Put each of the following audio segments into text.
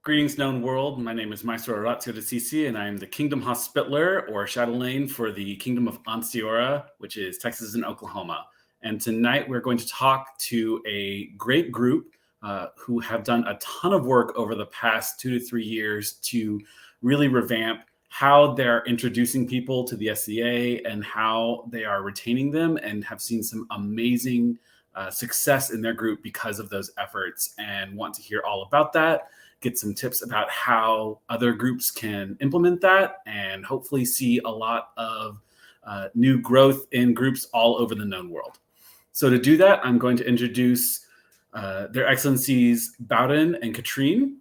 Greetings, known world. My name is Maestro Orazio de Sisi, and I am the Kingdom Hospitaller or Chatelaine for the Kingdom of Ansteorra, which is Texas and Oklahoma. And tonight we're going to talk to a great group who have done a ton of work over the past 2 to 3 years to really revamp how they're introducing people to the SCA and how they are retaining them, and have seen some amazing success in their group because of those efforts, and want to hear all about that, get some tips about how other groups can implement that, and hopefully see a lot of new growth in groups all over the known world. So to do that, I'm going to introduce Their Excellencies Barony and Katrine,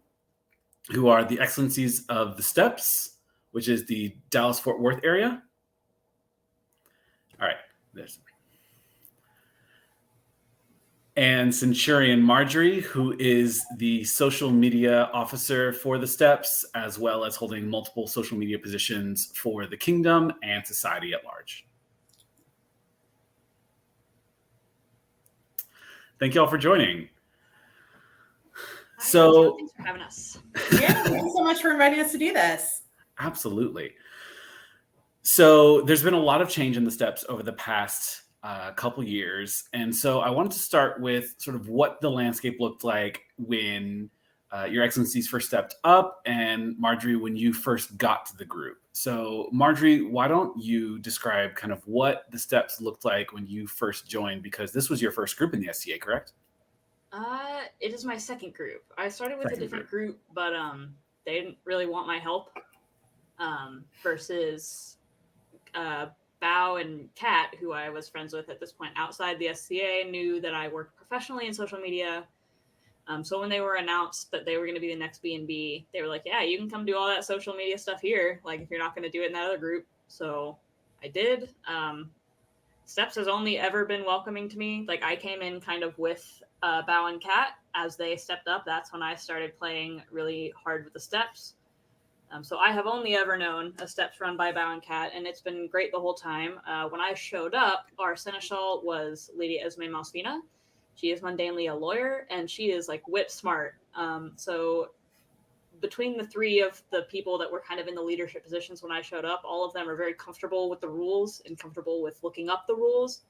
who are the Excellencies of the Steps, which is the Dallas-Fort Worth area. All right, there's. And Centurion Marjorie, who is the social media officer for the Steps, as well as holding multiple social media positions for the kingdom and society at large. Thank you all for joining. Thanks for having us. Yeah, thanks so much for inviting us to do this. Absolutely. So there's been a lot of change in the Steps over the past couple years. And so I wanted to start with sort of what the landscape looked like when Your Excellencies first stepped up, and Marjorie, when you first got to the group. So Marjorie, why don't you describe kind of what the Steps looked like when you first joined, because this was your first group in the SCA, correct? It is my second group. I started with a different group, but they didn't really want my help. Versus Bao and Kat, who I was friends with at this point outside the SCA, knew that I worked professionally in social media. So when they were announced that they were going to be the next B&B, they were like, yeah, you can come do all that social media stuff here, like if you're not going to do it in that other group. So I did. Steps has only ever been welcoming to me. Like, I came in kind of with Bao and Kat. As they stepped up, that's when I started playing really hard with the Steps. So I have only ever known a Steps run by Bao and Kat, and it's been great the whole time. When I showed up, our seneschal was Lady Esme Malspina. She is mundanely a lawyer, and she is like whip smart. So between the three of the people that were kind of in the leadership positions when I showed up, all of them are very comfortable with the rules and comfortable with looking up the rules.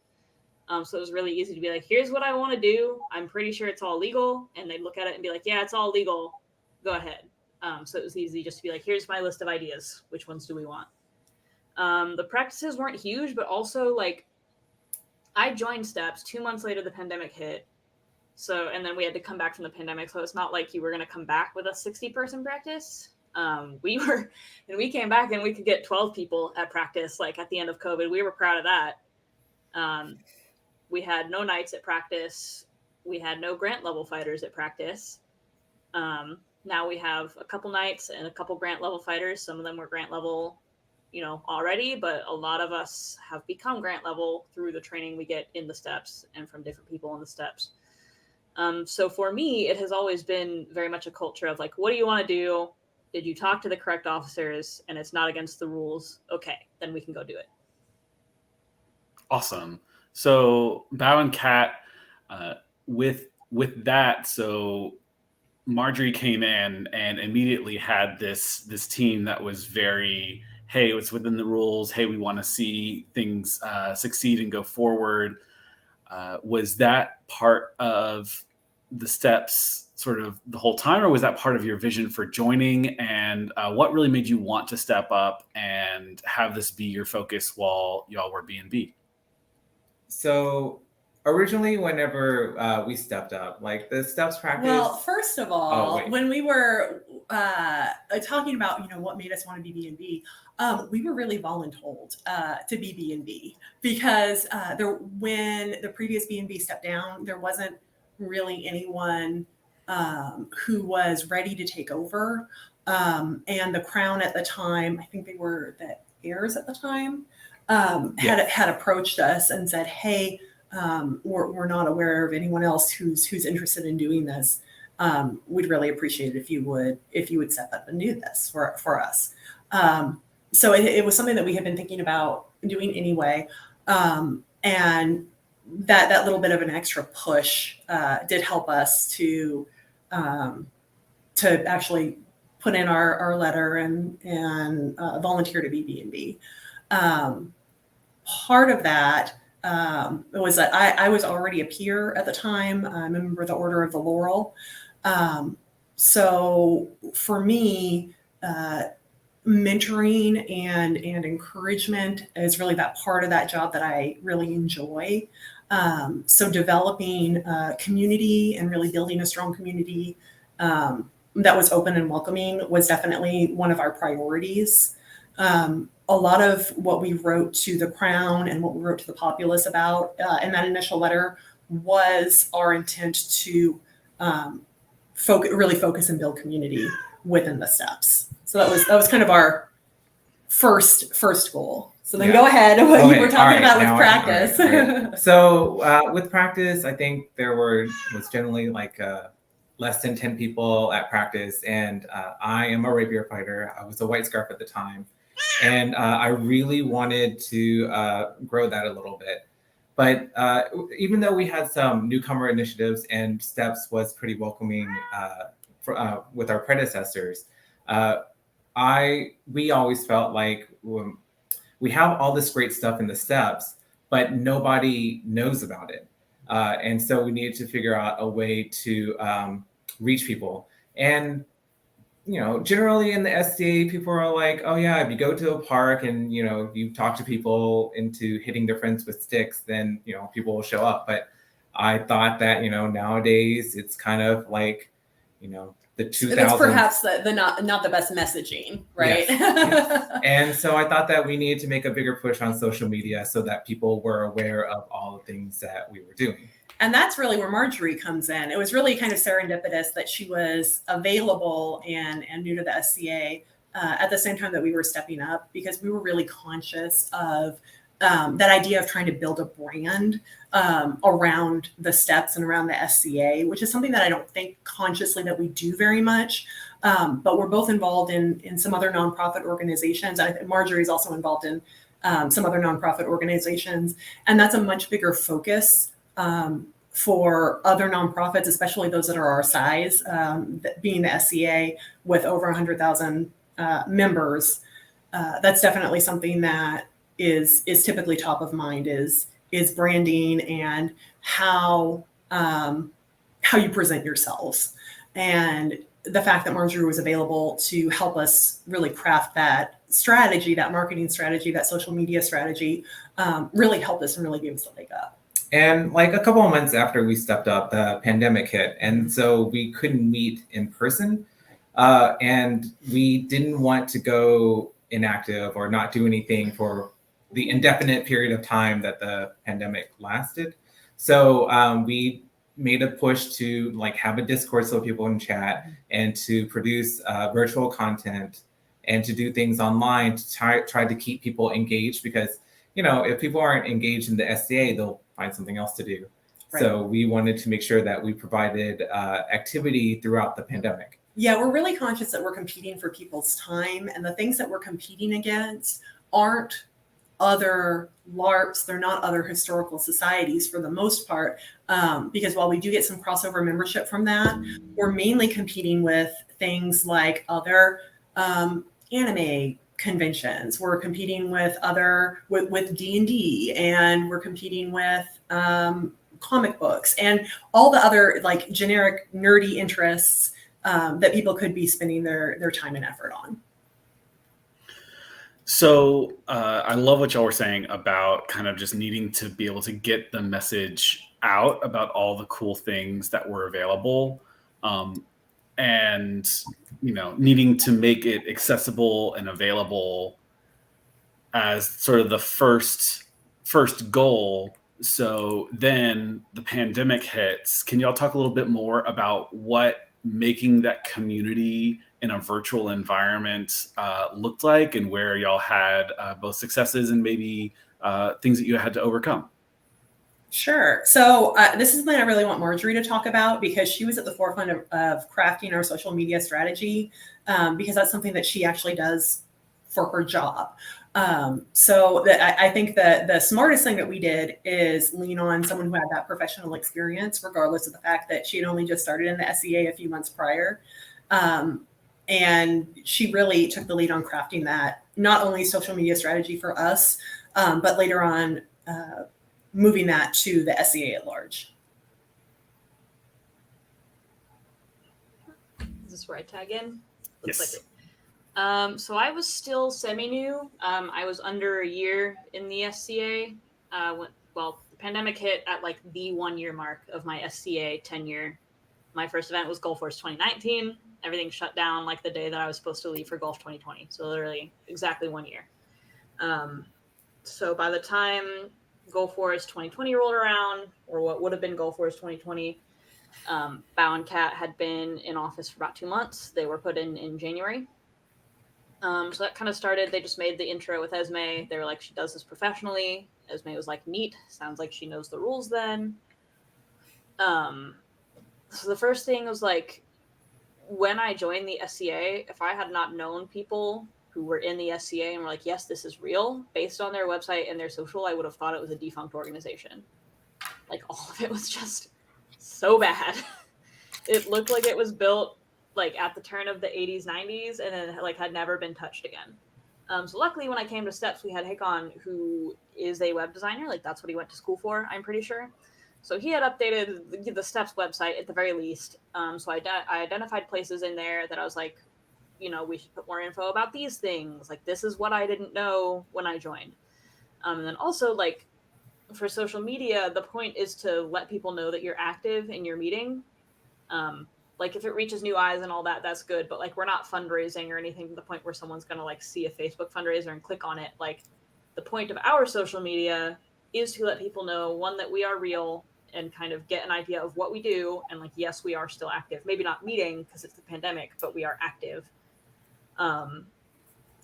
So it was really easy to be like, here's what I want to do. I'm pretty sure it's all legal. And they'd look at it and be like, yeah, it's all legal. Go ahead. So it was easy just to be like, here's my list of ideas. Which ones do we want? The practices weren't huge, but also like I joined Steps 2 months later, the pandemic hit. So, and then we had to come back from the pandemic. So it's not like you were going to come back with a 60-person practice. We came back and we could get 12 people at practice. Like at the end of COVID, we were proud of that. We had no nights at practice. We had no grant level fighters at practice. Now we have a couple nights and a couple grant level fighters. Some of them were grant level, already, but a lot of us have become grant level through the training we get in the Steps and from different people in the Steps. So for me, it has always been very much a culture of like, what do you want to do? Did you talk to the correct officers and it's not against the rules? Okay, then we can go do it. Awesome. So Bao and Kat, with that, so Marjorie came in and immediately had this team that was very, hey, it's within the rules. Hey, we want to see things succeed and go forward. Was that part of the Steps sort of the whole time, or was that part of your vision for joining? And what really made you want to step up and have this be your focus while y'all were B&B? So originally, whenever we stepped up, like the Steps practice. Well, first of all, when we were talking about what made us want to be B&B, we were really voluntold to be B&B because when the previous B&B stepped down, there wasn't really anyone who was ready to take over. And the Crown at the time, I think they were the heirs at the time, had approached us and said, hey, we're not aware of anyone else who's interested in doing this. We'd really appreciate it if you would step up and do this for us. So it was something that we had been thinking about doing anyway. And that little bit of an extra push did help us to to actually put in our letter and volunteer to be B&B. Part of that was that I was already a peer at the time. I'm a member of the Order of the Laurel. So for me, mentoring and encouragement is really that part of that job that I really enjoy. So developing a community and really building a strong community that was open and welcoming was definitely one of our priorities. A lot of what we wrote to the Crown and what we wrote to the populace about in that initial letter was our intent to really focus and build community within the steps. So that was kind of our first goal. So then go ahead. What you were talking about with practice. Right. So with practice, I think there was generally like less than 10 people at practice, and I am a rapier fighter. I was a white scarf at the time, and I really wanted to grow that a little bit. But even though we had some newcomer initiatives and Steps was pretty welcoming with our predecessors, we always felt like we have all this great stuff in the Steps, but nobody knows about it. And so we needed to figure out a way to reach people. And, generally in the SCA, people are like, oh yeah, if you go to a park and, you talk to people into hitting their friends with sticks, then, people will show up. But I thought that, nowadays it's kind of like, the 2000s. It's perhaps the not the best messaging, right? Yes. And so I thought that we needed to make a bigger push on social media so that people were aware of all the things that we were doing. And that's really where Marjorie comes in. It was really kind of serendipitous that she was available and new to the SCA at the same time that we were stepping up, because we were really conscious of that idea of trying to build a brand around the Steps and around the SCA, which is something that I don't think consciously that we do very much. But we're both involved in some other nonprofit organizations. I think Marjorie's also involved in some other nonprofit organizations. And that's a much bigger focus for other nonprofits, especially those that are our size, being the SCA with over 100,000 members. That's definitely something that is typically top of mind is branding and how you present yourselves. And the fact that Marjorie was available to help us really craft that strategy, that marketing strategy, that social media strategy, really helped us and really gave us a leg up. And like a couple of months after we stepped up, the pandemic hit. And so we couldn't meet in person. And we didn't want to go inactive or not do anything for the indefinite period of time that the pandemic lasted. So we made a push to have a Discord so people can chat and to produce virtual content and to do things online to try to keep people engaged, because if people aren't engaged in the SCA, they'll find something else to do. Right. So we wanted to make sure that we provided activity throughout the pandemic. Yeah, we're really conscious that we're competing for people's time, and the things that we're competing against aren't other LARPs, they're not other historical societies for the most part, because while we do get some crossover membership from that, we're mainly competing with things like other anime conventions. We're competing with with D&D, and we're competing with comic books and all the other generic nerdy interests that people could be spending their time and effort on. So I love what y'all were saying about kind of just needing to be able to get the message out about all the cool things that were available, and needing to make it accessible and available as sort of the first goal. So then the pandemic hits. Can y'all talk a little bit more about what making that community in a virtual environment looked like, and where y'all had both successes and maybe things that you had to overcome? Sure. So this is something I really want Marjorie to talk about, because she was at the forefront of crafting our social media strategy, because that's something that she actually does for her job. So I think that the smartest thing that we did is lean on someone who had that professional experience, regardless of the fact that she had only just started in the SCA a few months prior. And she really took the lead on crafting that, not only social media strategy for us, but later on moving that to the SCA at large. Is this where I tag in? Yes. Looks like it. So I was still semi-new. I was under a year in the SCA. The pandemic hit at like the 1 year mark of my SCA tenure. My first event was Gulf Wars 2019. Everything shut down like the day that I was supposed to leave for Gulf 2020. So literally exactly 1 year. So by the time Gulf Wars 2020 rolled around, or what would have been Gulf Wars 2020, Bao and Kat had been in office for about 2 months. They were put in January. So that kind of started. They just made the intro with Esme. They were like, she does this professionally. Esme was like, neat. Sounds like she knows the rules then. So the first thing was like, when I joined the SCA, if I had not known people who were in the SCA and were like, yes, this is real, based on their website and their social, I would have thought it was a defunct organization. Like, all of it was just so bad. It looked like it was built like at the turn of the 80s, 90s, and then like had never been touched again. So luckily when I came to Steps, we had Hikon, who is a web designer. Like, that's what he went to school for, I'm pretty sure. So he had updated the Steps website at the very least. So I identified places in there that I was like, we should put more info about these things. Like, this is what I didn't know when I joined. And then also, like, for social media, the point is to let people know that you're active in your meeting. Like, if it reaches new eyes and all that, that's good. But like, we're not fundraising or anything to the point where someone's going to like see a Facebook fundraiser and click on it. Like, the point of our social media is to let people know, one, that we are real and kind of get an idea of what we do. And like, yes, we are still active. Maybe not meeting because it's the pandemic, but we are active.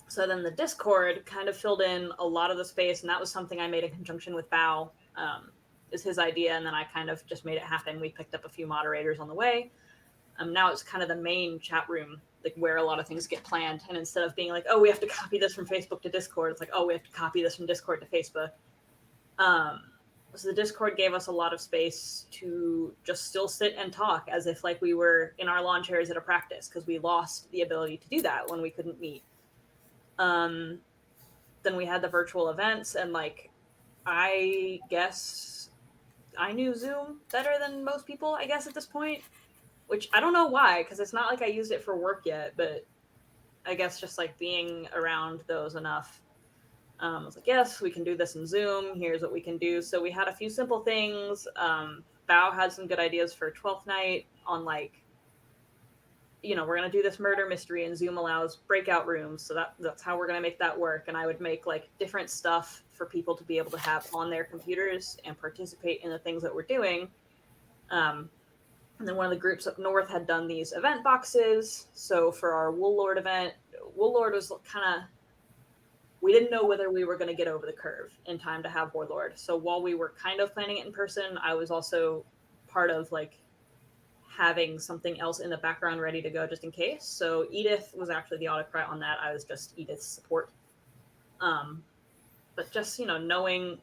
So then the Discord kind of filled in a lot of the space. And that was something I made in conjunction with Bao, is his idea. And then I kind of just made it happen. We picked up a few moderators on the way. Now it's kind of the main chat room, like where a lot of things get planned. And instead of being like, oh, we have to copy this from Facebook to Discord, it's like, oh, we have to copy this from Discord to Facebook. So the Discord gave us a lot of space to just still sit and talk as if like we were in our lawn chairs at a practice, because we lost the ability to do that when we couldn't meet. Then we had the virtual events, and like, I guess I knew Zoom better than most people, I guess, at this point. Which I don't know why, because it's not like I used it for work yet, but I guess just like being around those enough. I was like, yes, we can do this in Zoom. Here's what we can do. So we had a few simple things. Bao had some good ideas for 12th night on like, we're going to do this murder mystery, and Zoom allows breakout rooms. So that's how we're going to make that work. And I would make like different stuff for people to be able to have on their computers and participate in the things that we're doing. And then one of the groups up north had done these event boxes. So for our Wool Lord event, Wool Lord was kind of, we didn't know whether we were going to get over the curve in time to have Warlord. So while we were kind of planning it in person, I was also part of like having something else in the background ready to go just in case. So Edith was actually the autocrat on that. I was just Edith's support. But just, knowing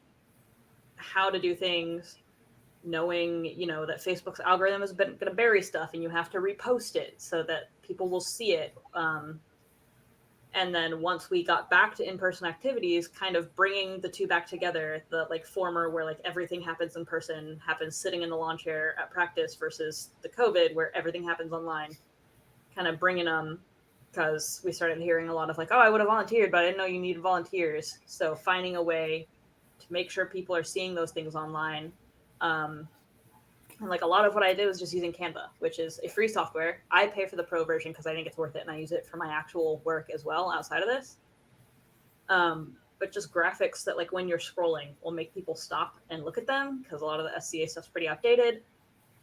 how to do things, knowing, that Facebook's algorithm is going to bury stuff and you have to repost it so that people will see it. And then once we got back to in-person activities, kind of bringing the two back together, the like former where like everything happens in person, happens sitting in the lawn chair at practice, versus the COVID where everything happens online, kind of bringing them, because we started hearing a lot of like, oh, I would have volunteered, but I didn't know you needed volunteers. So finding a way to make sure people are seeing those things online. And like a lot of what I did was just using Canva, which is a free software. I pay for the pro version because I think it's worth it, and I use it for my actual work as well outside of this. But just graphics that like when you're scrolling will make people stop and look at them, because a lot of the SCA stuff's pretty outdated.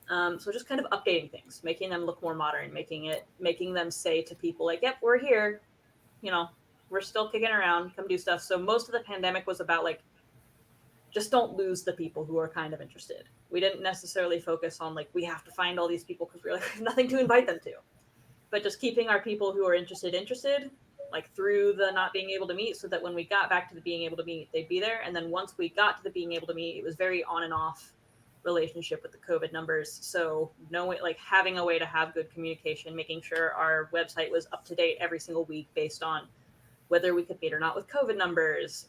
So just kind of updating things, making them look more modern, making them say to people like, yep, we're here, we're still kicking around, come do stuff. So most of the pandemic was about like, just don't lose the people who are kind of interested. We didn't necessarily focus on like, we have to find all these people because we're like, nothing to invite them to. But just keeping our people who are interested, like through the not being able to meet, so that when we got back to the being able to meet, they'd be there. And then once we got to the being able to meet, it was very on and off. relationship with the COVID numbers. So like having a way to have good communication, making sure our website was up to date every single week based on whether we could meet or not with COVID numbers.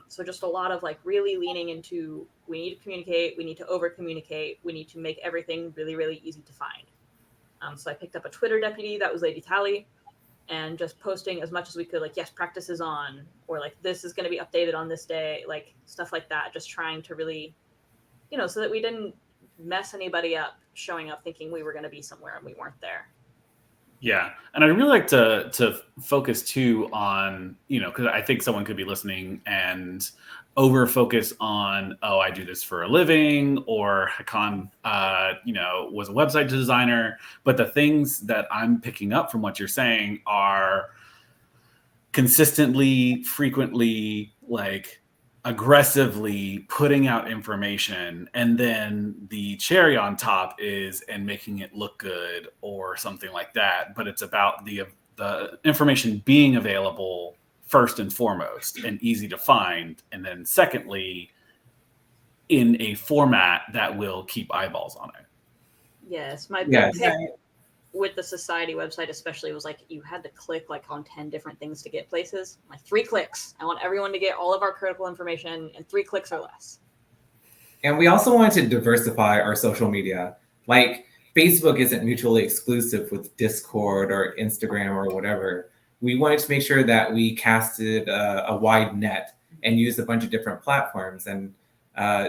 So just a lot of like really leaning into, we need to communicate, we need to over communicate, we need to make everything really, really easy to find. So I picked up a Twitter deputy, that was Lady Tally, and just posting as much as we could, like, yes, practice is on, or like, this is going to be updated on this day, like stuff like that. Just trying to really, so that we didn't mess anybody up showing up thinking we were going to be somewhere and we weren't there. Yeah. And I'd really like to focus too on, because I think someone could be listening and over focus on, oh, I do this for a living, or Hakan, was a website designer. But the things that I'm picking up from what you're saying are consistently, frequently, like aggressively putting out information, and then the cherry on top is and making it look good or something like that. But it's about the information being available first and foremost and easy to find, and then secondly in a format that will keep eyeballs on it. Yes, my big pick with the society website especially was like, you had to click like on 10 different things to get places. Like 3 clicks. I want everyone to get all of our critical information in 3 clicks or less. And we also wanted to diversify our social media. Like Facebook isn't mutually exclusive with Discord or Instagram or whatever. We wanted to make sure that we casted a wide net and used a bunch of different platforms, and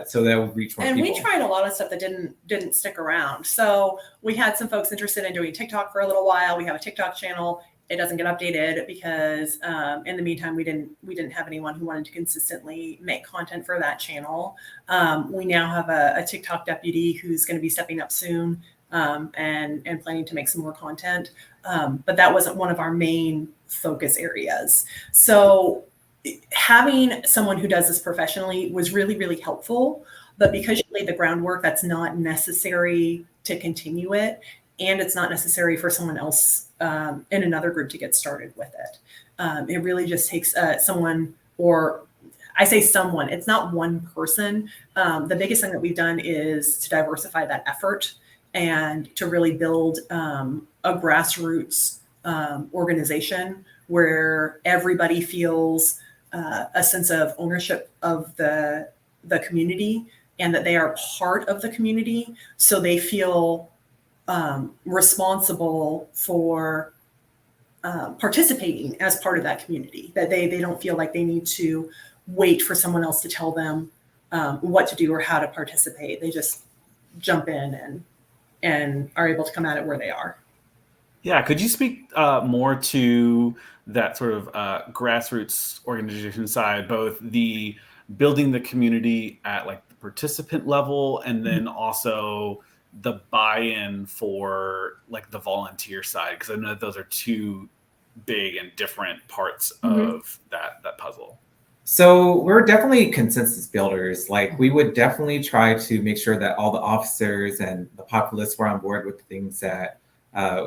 so that would reach more people. And we tried a lot of stuff that didn't stick around. So we had some folks interested in doing TikTok for a little while. We have a TikTok channel. It doesn't get updated because in the meantime, we didn't have anyone who wanted to consistently make content for that channel. We now have a TikTok deputy who's going to be stepping up soon and planning to make some more content. But that wasn't one of our main focus areas. So having someone who does this professionally was really, really helpful. But because you laid the groundwork, that's not necessary to continue it. And it's not necessary for someone else in another group to get started with it. It really just takes someone, or I say someone, it's not one person. The biggest thing that we've done is to diversify that effort and to really build a grassroots organization where everybody feels a sense of ownership of the community and that they are part of the community. So they feel responsible for participating as part of that community, that they don't feel like they need to wait for someone else to tell them what to do or how to participate. They just jump in and are able to come at it where they are. Yeah, could you speak more to that sort of grassroots organization side, both the building the community at like the participant level, and then also the buy-in for like the volunteer side? Because I know that those are two big and different parts of that puzzle. So we're definitely consensus builders. Like we would definitely try to make sure that all the officers and the populace were on board with the things that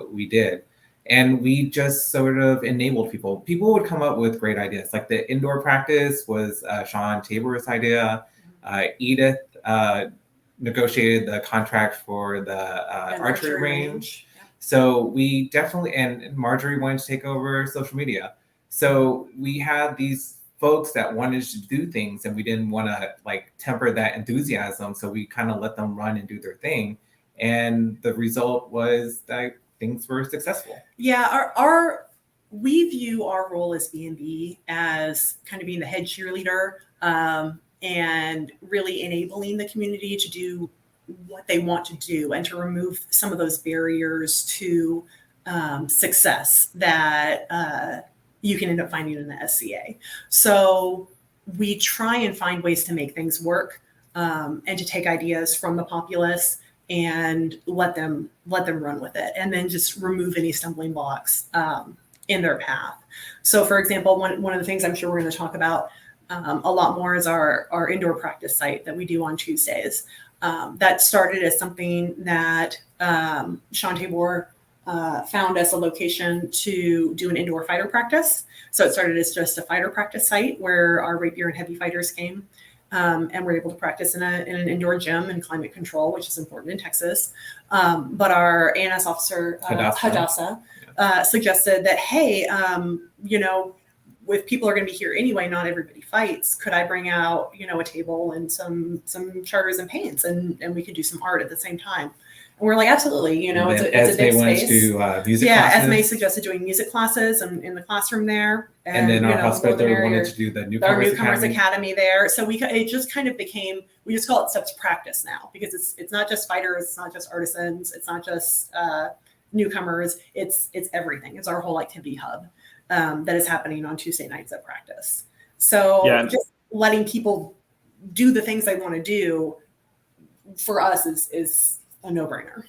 we did. And we just sort of enabled people. People would come up with great ideas. Like the indoor practice was Sean Tabor's idea. Edith negotiated the contract for the archery range. Yeah. So we definitely, and Marjorie wanted to take over social media. So we had these folks that wanted to do things, and we didn't want to like temper that enthusiasm. So we kind of let them run and do their thing. And the result was that things were successful. Yeah, we view our role as B&B as kind of being the head cheerleader and really enabling the community to do what they want to do and to remove some of those barriers to success that you can end up finding in the SCA. So we try and find ways to make things work and to take ideas from the populace and let them run with it, and then just remove any stumbling blocks in their path. So for example, one of the things I'm sure we're going to talk about a lot more is our indoor practice site that we do on Tuesdays. That started as something that Sean Tabor found as a location to do an indoor fighter practice. So it started as just a fighter practice site where our rapier and heavy fighters came. and we're able to practice in an indoor gym in climate control, which is important in Texas. But our ANS officer, Hadassah, suggested that, hey, if people are going to be here anyway, not everybody fights. Could I bring out, a table and some charters and paints, and we could do some art at the same time? And we're like, absolutely, it's a big space. Music classes. Esme suggested doing music classes in the classroom there. And then our hospital wanted to do the Newcomers Academy there. So it just kind of became, we just call it steps practice now, because it's not just fighters, it's not just artisans, it's not just newcomers, it's everything. It's our whole activity hub that is happening on Tuesday nights at practice. So just letting people do the things they want to do for us is a no-brainer.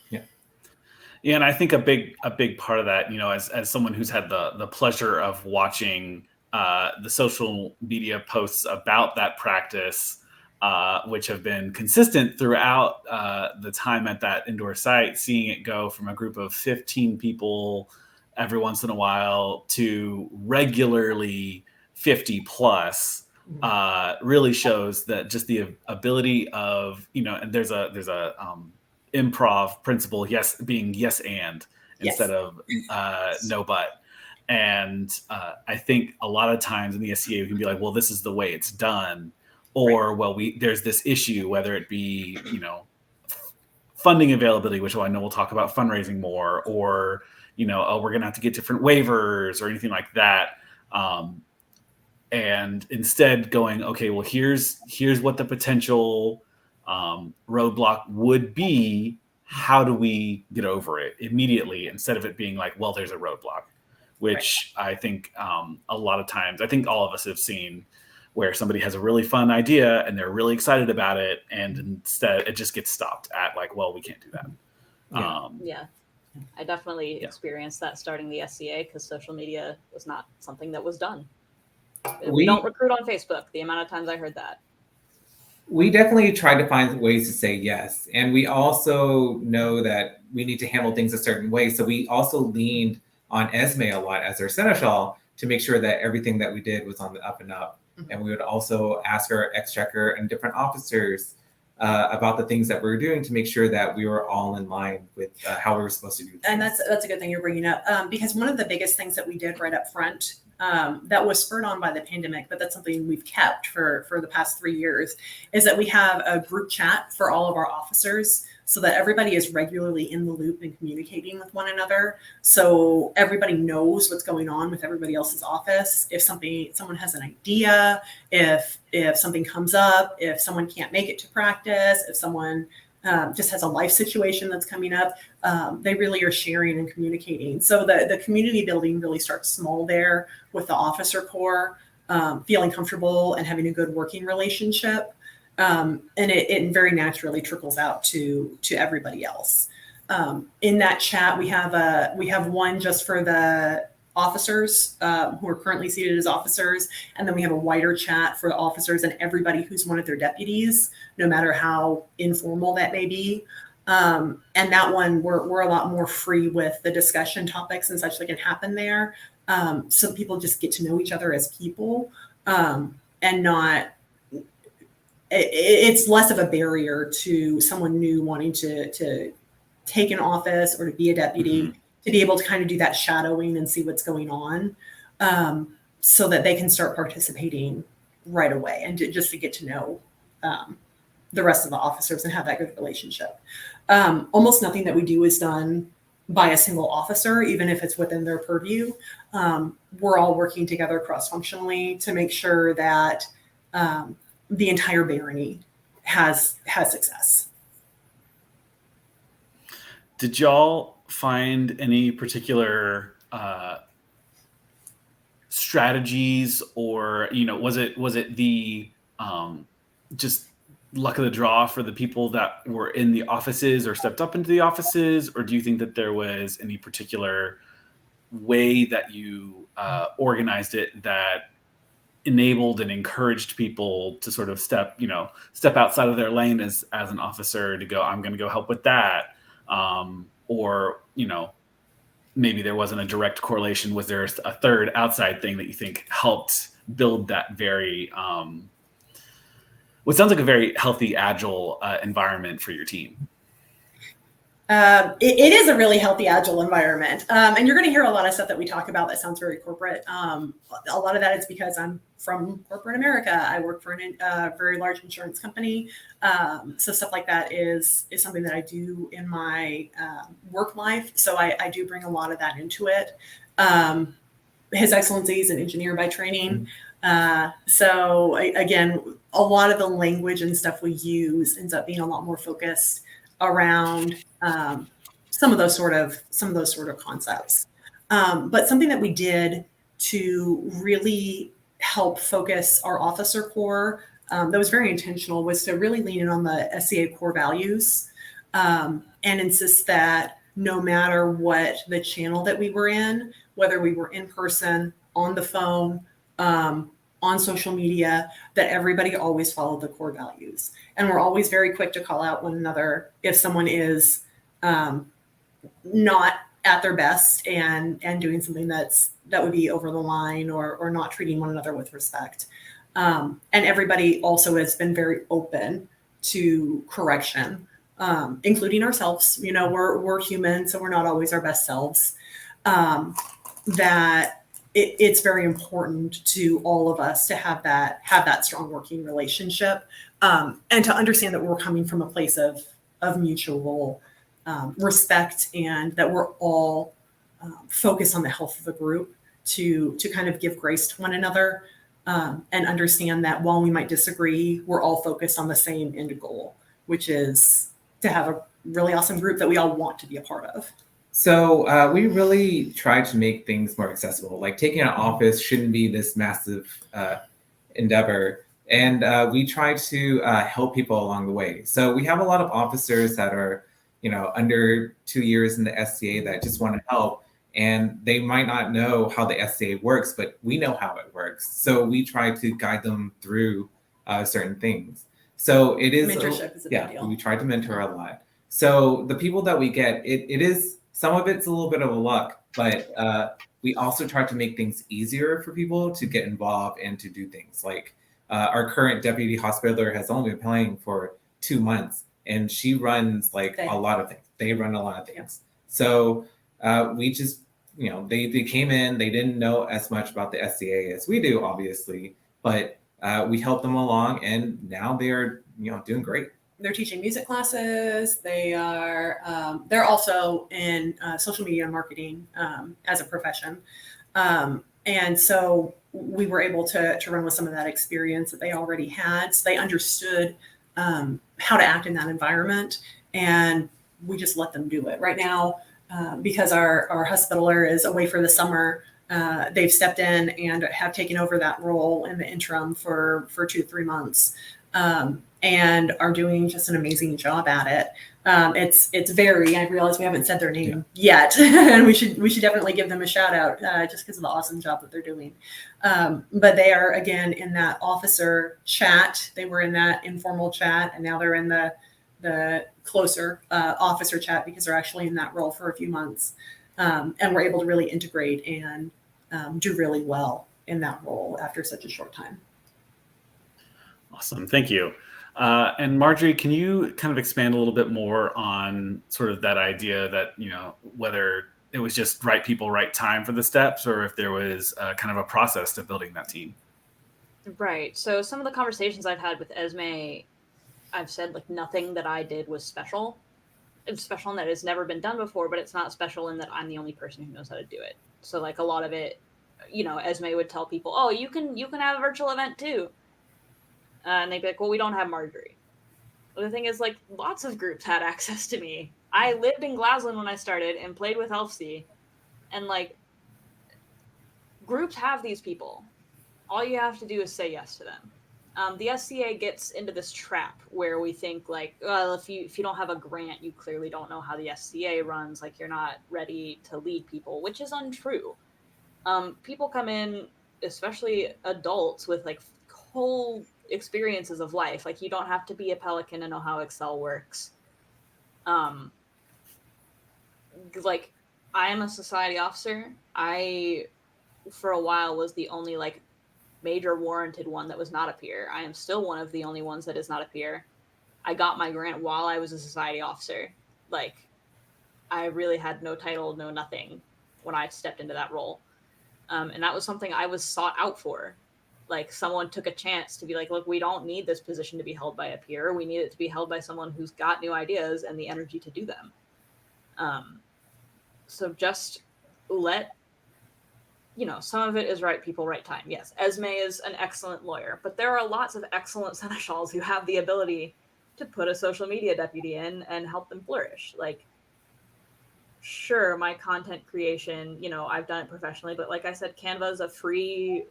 Yeah, and I think a big part of that, as someone who's had the pleasure of watching the social media posts about that practice, which have been consistent throughout the time at that indoor site, seeing it go from a group of 15 people every once in a while to regularly 50 plus, really shows that just the ability of, and there's a improv principle, being yes and instead of no but. And I think a lot of times in the SCA we can be like, well, this is the way it's done, or there's this issue, whether it be funding availability, which I know we'll talk about fundraising more, or we're gonna have to get different waivers or anything like that. And instead going, okay, well, here's what the potential roadblock would be. How do we get over it immediately, instead of it being like, well, there's a roadblock, which I think a lot of times, I think all of us have seen where somebody has a really fun idea and they're really excited about it, and instead it just gets stopped at like, well, we can't do that. I definitely experienced that starting the SCA, because social media was not something that was done. We don't recruit on Facebook. The amount of times I heard that. We definitely tried to find ways to say yes. And we also know that we need to handle things a certain way. So we also leaned on Esme a lot as our seneschal to make sure that everything that we did was on the up and up. Mm-hmm. And we would also ask our exchequer and different officers about the things that we were doing to make sure that we were all in line with how we were supposed to do things. And that's a good thing you're bringing up, because one of the biggest things that we did right up front, that was spurred on by the pandemic, but that's something we've kept for the past 3 years, is that we have a group chat for all of our officers, so that everybody is regularly in the loop and communicating with one another. So everybody knows what's going on with everybody else's office. If someone has an idea, if something comes up, if someone can't make it to practice, if someone just has a life situation that's coming up, they really are sharing and communicating. So the community building really starts small there with the officer corps, feeling comfortable and having a good working relationship. And it very naturally trickles out to everybody else. In that chat, we have one just for the officers who are currently seated as officers, and then we have a wider chat for the officers and everybody who's one of their deputies, no matter how informal that may be. And that one, we're a lot more free with the discussion topics and such that can happen there. So people just get to know each other as people, and not. It's less of a barrier to someone new wanting to take an office or to be a deputy, mm-hmm. to be able to kind of do that shadowing and see what's going on, so that they can start participating right away, and just to get to know the rest of the officers and have that good relationship. Almost nothing that we do is done by a single officer, even if it's within their purview. We're all working together cross-functionally to make sure that the entire barony has success. Did y'all find any particular strategies, or was it the just luck of the draw for the people that were in the offices or stepped up into the offices, or do you think that there was any particular way that you organized it that enabled and encouraged people to sort of step outside of their lane as an officer, to go, I'm going to go help with that, or maybe there wasn't a direct correlation? Was there a third outside thing that you think helped build that very what sounds like a very healthy, agile environment for your team. It is a really healthy, agile environment. And you're going to hear a lot of stuff that we talk about that sounds very corporate. A lot of that is because I'm from corporate America. I work for a very large insurance company. So stuff like that is something that I do in my work life. So I do bring a lot of that into it. His Excellency is an engineer by training. So again, a lot of the language and stuff we use ends up being a lot more focused around some of those sort of concepts. But something that we did to really help focus our officer core that was very intentional was to really lean in on the SCA core values and insist that no matter what the channel that we were in, whether we were in person, on the phone, on social media, that everybody always followed the core values. And we're always very quick to call out one another if someone is not at their best and doing something that would be over the line or not treating one another with respect. And everybody also has been very open to correction, including ourselves. You know, we're human, so we're not always our best selves. That it's very important to all of us to have that strong working relationship, and to understand that we're coming from a place of mutual respect, and that we're all focused on the health of the group to kind of give grace to one another, and understand that while we might disagree, we're all focused on the same end goal, which is to have a really awesome group that we all want to be a part of. So we really try to make things more accessible. Like taking an office shouldn't be this massive endeavor. And we try to help people along the way. So we have a lot of officers that are, under 2 years in the SCA that just want to help. And they might not know how the SCA works, but we know how it works. So we try to guide them through certain things. So it is mentorship is a big deal. We try to mentor a lot. So the people that we get, it is, some of it's a little bit of a luck, but we also try to make things easier for people to get involved and to do things. Like our current deputy hospitaller has only been playing for 2 months, and she runs a lot of things. They run a lot of things. Yep. So we just, they came in, they didn't know as much about the SCA as we do, obviously, but we helped them along, and now they are, doing great. They're teaching music classes. They are, they're also in social media and marketing as a profession. And so we were able to run with some of that experience that they already had. So they understood how to act in that environment, and we just let them do it. Right now, because our hospitaller is away for the summer, they've stepped in and have taken over that role in the interim for 2 to 3 months. And are doing just an amazing job at it. It's very, I realize we haven't said their name yet, and we should definitely give them a shout out just because of the awesome job that they're doing. But they are, again, in that officer chat. They were in that informal chat, and now they're in the closer officer chat because they're actually in that role for a few months. And we're able to really integrate and do really well in that role after such a short time. Awesome. Thank you. And Marjorie, can you kind of expand a little bit more on sort of that idea that, whether it was just right people, right time for the steps, or if there was kind of a process to building that team? Right. So some of the conversations I've had with Esme, I've said nothing that I did was special. It's special in that it's never been done before, but it's not special in that I'm the only person who knows how to do it. So a lot of it, Esme would tell people, oh, you can have a virtual event too. And they'd be like, well, we don't have Marjorie. But the thing is, lots of groups had access to me. I lived in Glasgow when I started and played with Elfsea. And, groups have these people. All you have to do is say yes to them. The SCA gets into this trap where we think, well, if you don't have a grant, you clearly don't know how the SCA runs. You're not ready to lead people, which is untrue. People come in, especially adults, with, whole experiences of life. You don't have to be a Pelican to know how Excel works. I am a society officer. I, for a while, was the only major warranted one that was not a peer. I am still one of the only ones that is not a peer. I got my grant while I was a society officer. Like, I really had no title, no nothing when I stepped into that role. And that was something I was sought out for. Like, someone took a chance to be like, look, we don't need this position to be held by a peer. We need it to be held by someone who's got new ideas and the energy to do them. So just let, some of it is right people, right time. Yes, Esme is an excellent lawyer, but there are lots of excellent seneschals who have the ability to put a social media deputy in and help them flourish. Like, sure, my content creation, I've done it professionally, but like I said, Canva is a free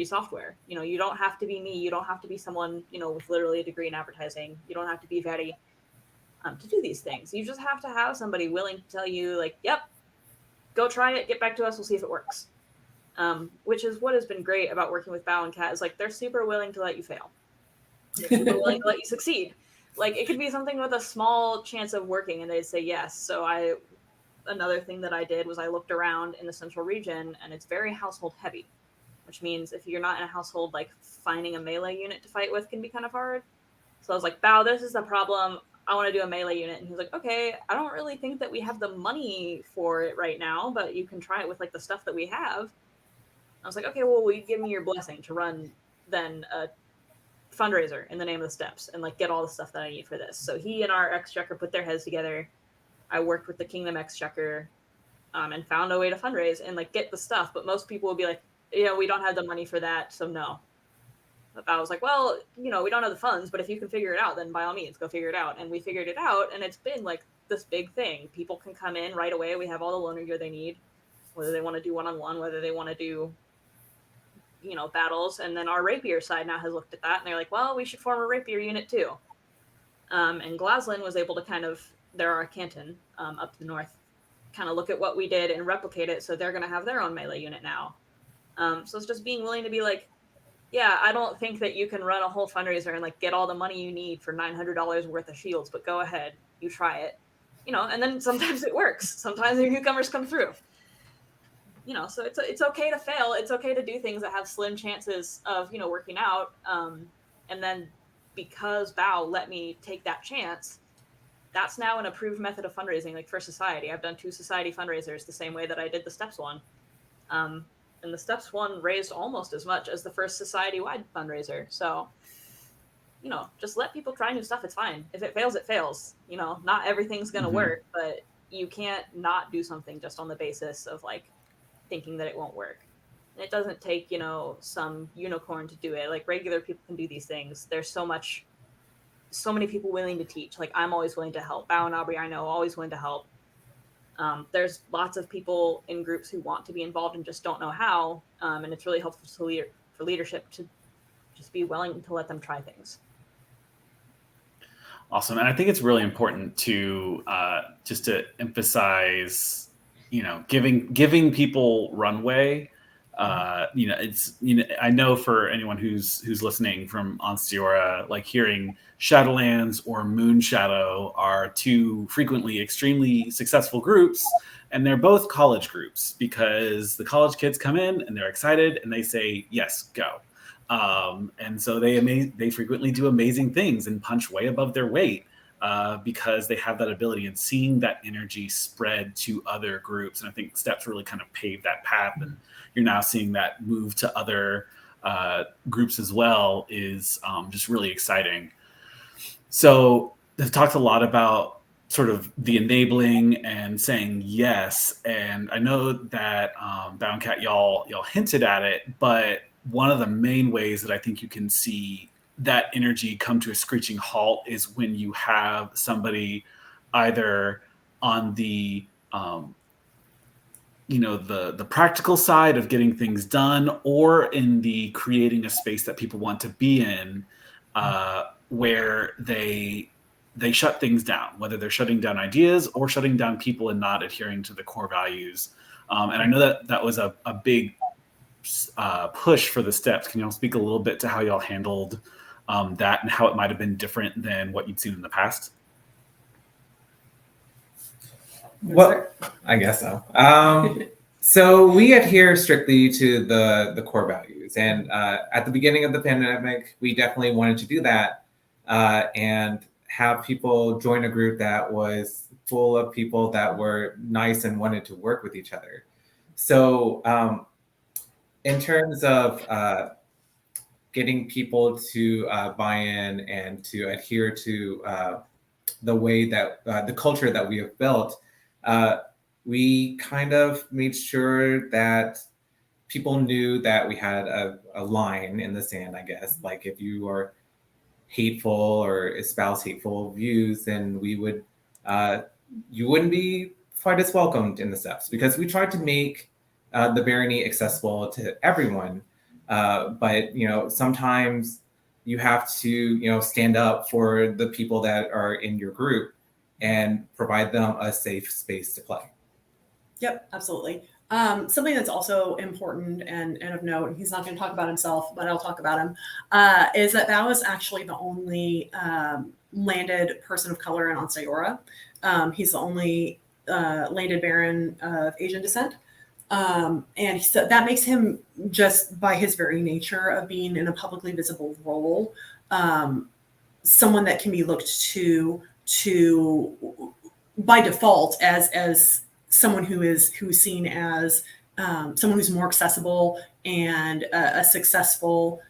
software. You don't have to be me. You don't have to be someone, with literally a degree in advertising. You don't have to be very to do these things. You just have to have somebody willing to tell you, like, yep, go try it, get back to us, we'll see if it works. Which is what has been great about working with Bao and Kat, is like, they're super willing to let you fail. They're super willing to let you succeed. Like, it could be something with a small chance of working and they'd say yes. So another thing that I did was I looked around in the central region, and it's very household heavy, which means if you're not in a household, like, finding a melee unit to fight with can be kind of hard. So I was like, Bao, this is the problem. I want to do a melee unit. And he was like, okay, I don't really think that we have the money for it right now, but you can try it with, like, the stuff that we have. I was like, okay, well, will you give me your blessing to run then a fundraiser in the name of the steps and, like, get all the stuff that I need for this? So he and our exchequer put their heads together. I worked with the Kingdom exchequer and found a way to fundraise and, like, get the stuff. But most people would be like, we don't have the money for that, so no. But I was like, well, we don't have the funds, but if you can figure it out, then by all means, go figure it out. And we figured it out, and it's been, like, this big thing. People can come in right away. We have all the loaner gear they need, whether they want to do one-on-one, whether they want to do, battles. And then our rapier side now has looked at that, and they're like, well, we should form a rapier unit too. And Glaslyn was able to kind of, they're our canton up the north, kind of look at what we did and replicate it, so they're going to have their own melee unit now. So it's just being willing to be like, yeah, I don't think that you can run a whole fundraiser and, like, get all the money you need for $900 worth of shields, but go ahead, you try it, and then sometimes it works. Sometimes the newcomers come through, so it's okay to fail. It's okay to do things that have slim chances of, working out. And then because Bao let me take that chance, that's now an approved method of fundraising, like, for society. I've done 2 society fundraisers the same way that I did the Steps one. And the Steps one raised almost as much as the first society-wide fundraiser. So, just let people try new stuff. It's fine. If it fails, it fails. Not everything's going to work, but you can't not do something just on the basis of, like, thinking that it won't work. And it doesn't take, some unicorn to do it. Like, regular people can do these things. There's so many people willing to teach. Like, I'm always willing to help. Bao and Aubrey, I know, always willing to help. There's lots of people in groups who want to be involved and just don't know how. And it's really helpful for leadership to just be willing to let them try things. Awesome. And I think it's really important to just to emphasize, giving people runway. I know for anyone who's listening from Ansteorra, like, hearing Shadowlands or Moonshadow are 2 frequently extremely successful groups, and they're both college groups because the college kids come in and they're excited and they say, yes, go. And so they frequently do amazing things and punch way above their weight because they have that ability, and seeing that energy spread to other groups. And I think Steps really kind of paved that path, and you're now seeing that move to other groups as well is just really exciting. So they've talked a lot about sort of the enabling and saying yes. And I know that Bao and Kat, y'all hinted at it, but one of the main ways that I think you can see that energy come to a screeching halt is when you have somebody either on the the practical side of getting things done, or in the creating a space that people want to be in, where they shut things down, whether they're shutting down ideas or shutting down people and not adhering to the core values. And I know that was a big push for the Steps. Can y'all speak a little bit to how y'all handled that and how it might have been different than what you'd seen in the past? Well, I guess so. So we adhere strictly to the core values. And at the beginning of the pandemic, we definitely wanted to do that and have people join a group that was full of people that were nice and wanted to work with each other. So in terms of getting people to buy in and to adhere to the way that the culture that we have built, we kind of made sure that people knew that we had a line in the sand, I guess. Like if you are hateful or espouse hateful views, then we would, you wouldn't be quite as welcomed in the steps, because we tried to make the Barony accessible to everyone. But, sometimes you have to, stand up for the people that are in your group and provide them a safe space to play. Yep, absolutely. Something that's also important and of note, and he's not going to talk about himself, but I'll talk about him, is that Bao is actually the only landed person of color in Ansteorra. He's the only landed Baron of Asian descent. And so that makes him, just by his very nature of being in a publicly visible role, someone that can be looked to by default as someone who's seen as someone who's more accessible and a successful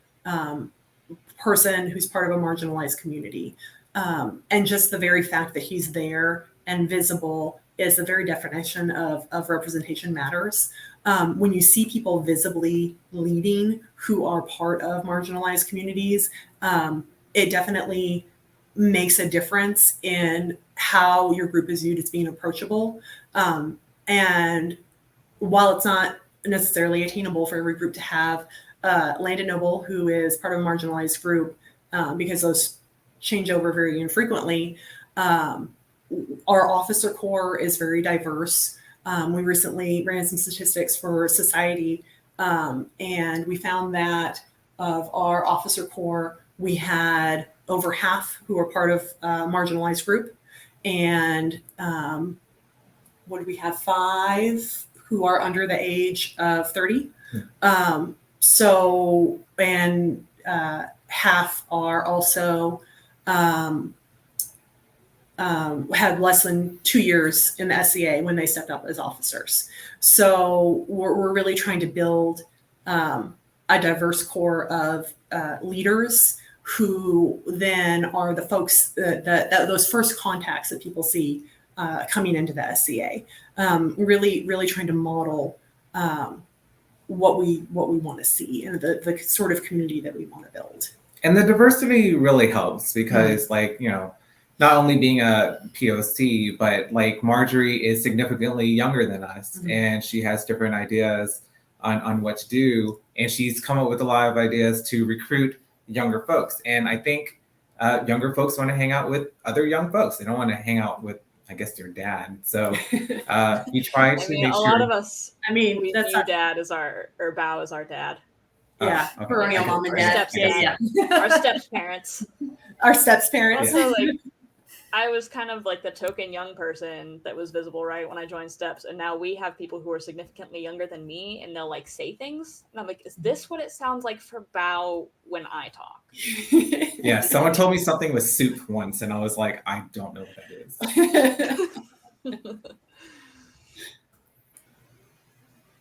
person who's part of a marginalized community. And just the very fact that he's there and visible is the very definition of representation matters. When you see people visibly leading who are part of marginalized communities, it definitely makes a difference in how your group is viewed as being approachable. And while it's not necessarily attainable for every group to have landed noble who is part of a marginalized group, because those change over very infrequently, our officer corps is very diverse. We recently ran some statistics for society, and we found that of our officer corps, we had over half who are part of a marginalized group. And what do we have? 5 who are under the age of 30. So, and half are also had less than 2 years in the SCA when they stepped up as officers. So we're really trying to build a diverse core of leaders who then are the folks those first contacts that people see coming into the SCA. Really trying to model what we want to see and the sort of community that we want to build. And the diversity really helps because, not only being a POC, but Marjorie is significantly younger than us, and she has different ideas on what to do. And she's come up with a lot of ideas to recruit younger folks. And I think younger folks want to hang out with other young folks. They don't want to hang out with, I guess, their dad. So you try to make a sure. lot of us, we view not... dad as or Bao as our dad. Yeah, okay. perennial mom and dad. Yeah. Our steps parents. Our steps parents. Also, I was kind of like the token young person that was visible, right, when I joined Steps, and now we have people who are significantly younger than me, and they'll say things, and I'm like, is this what it sounds like for Bao when I talk? Yeah, someone told me something with soup once, and I was like, I don't know what that is.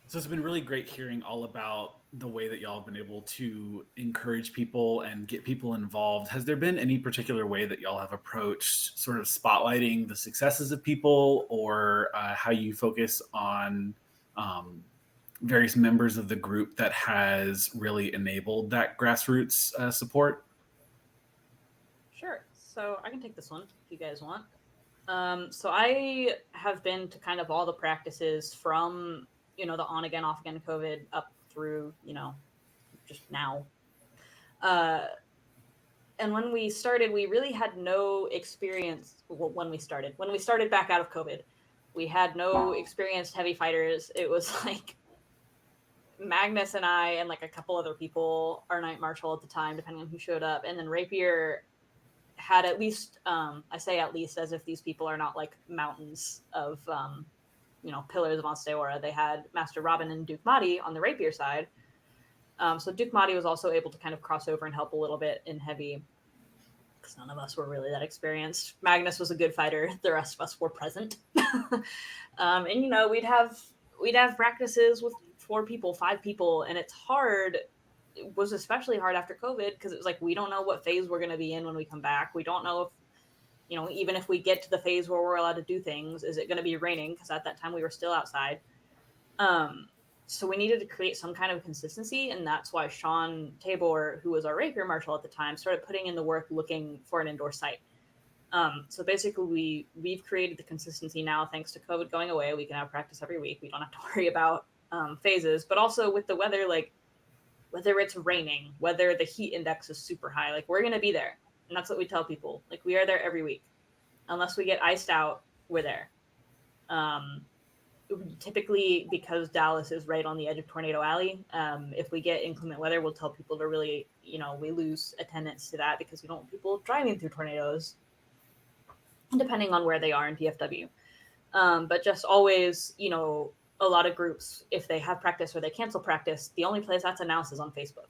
So it's been really great hearing all about the way that y'all have been able to encourage people and get people involved. Has there been any particular way that y'all have approached sort of spotlighting the successes of people, or how you focus on various members of the group that has really enabled that grassroots support? Sure. So I can take this one if you guys want. So I have been to kind of all the practices from the on again, off again COVID up through, just now. And when we started, we really had no experience. When we started back out of COVID, we had no experienced heavy fighters. It was Magnus and I and a couple other people, our night marshal at the time, depending on who showed up. And then Rapier had at least, I say at least as if these people are not mountains of pillars of Ansteorra. They had Master Robin and Duke Mahdi on the rapier side. So Duke Mahdi was also able to kind of cross over and help a little bit in heavy, because none of us were really that experienced. Magnus was a good fighter. The rest of us were present. And we'd have practices with 4 people, 5 people, and it's hard. It was especially hard after COVID because it was like, we don't know what phase we're going to be in when we come back. We don't know if, even if we get to the phase where we're allowed to do things, is it going to be raining? Because at that time we were still outside. So we needed to create some kind of consistency. And that's why Sean Tabor, who was our rapier marshal at the time, started putting in the work looking for an indoor site. So basically we've created the consistency now, thanks to COVID going away. We can have practice every week. We don't have to worry about phases, but also with the weather, like whether it's raining, whether the heat index is super high, like we're going to be there. And that's what we tell people. Like we are there every week. Unless we get iced out, we're there. Typically, because Dallas is right on the edge of Tornado Alley, if we get inclement weather, we'll tell people to really, we lose attendance to that because we don't want people driving through tornadoes, depending on where they are in PFW. But just always, a lot of groups, if they have practice or they cancel practice, the only place that's announced is on Facebook.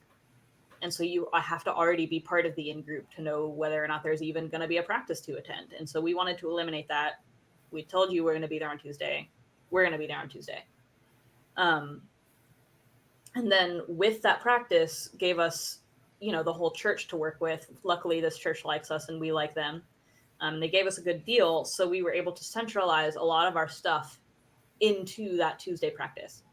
And so I have to already be part of the in-group to know whether or not there's even going to be a practice to attend. And so we wanted to eliminate that. We told you we're going to be there on Tuesday. We're going to be there on Tuesday. And then with that practice gave us, the whole church to work with. Luckily, this church likes us and we like them. They gave us a good deal. So we were able to centralize a lot of our stuff into that Tuesday practice.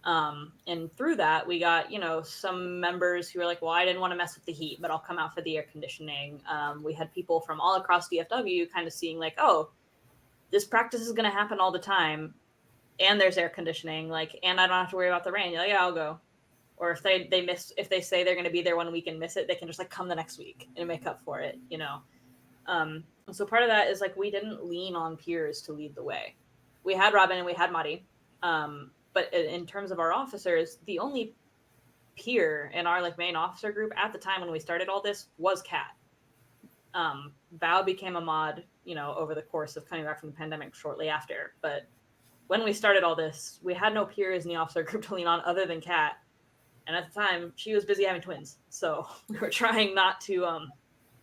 And through that, we got, some members who were like, well, I didn't want to mess with the heat, but I'll come out for the air conditioning. We had people from all across DFW kind of seeing like, oh, this practice is going to happen all the time. And there's air conditioning, and I don't have to worry about the rain. You're like, yeah, I'll go. Or if they say they're going to be there 1 week and miss it, they can just come the next week and make up for it, And so part of that is we didn't lean on peers to lead the way. We had Robin and we had Mahdi. But in terms of our officers, the only peer in our main officer group at the time when we started all this was Kat. Val became a mod, over the course of coming back from the pandemic shortly after. But when we started all this, we had no peers in the officer group to lean on other than Kat. And at the time, she was busy having twins. So we were trying not to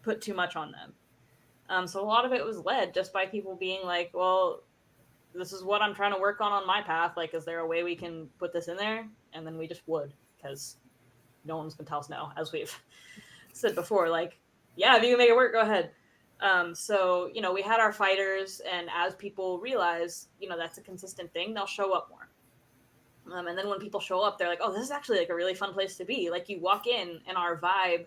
put too much on them. So a lot of it was led just by people being like, well, this is what I'm trying to work on my path. Is there a way we can put this in there? And then we just would, because no one's going to tell us no, as we've said before. Yeah, if you can make it work, go ahead. So, we had our fighters, and as people realize, that's a consistent thing, they'll show up more. And then when people show up, they're like, oh, this is actually a really fun place to be. You walk in and our vibe,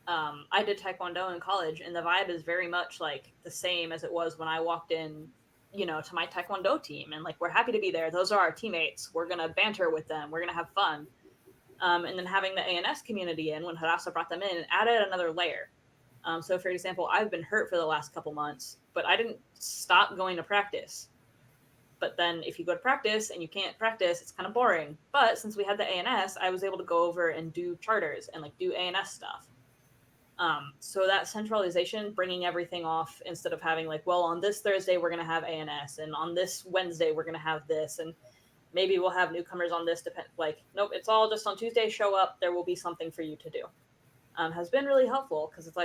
I did Taekwondo in college, and the vibe is very much the same as it was when I walked in, to my Taekwondo team. And we're happy to be there. Those are our teammates. We're going to banter with them. We're going to have fun. And then having the ANS community in, when Hadassah brought them in, added another layer. So for example, I've been hurt for the last couple months, but I didn't stop going to practice. But then if you go to practice and you can't practice, it's kind of boring. But since we had the ANS, I was able to go over and do charters and do ANS stuff. So that centralization, bringing everything off instead of having well, on this Thursday, we're going to have ANS, and on this Wednesday, we're going to have this, and maybe we'll have newcomers on this. Nope, it's all just on Tuesday, show up. There will be something for you to do. Has been really helpful because it's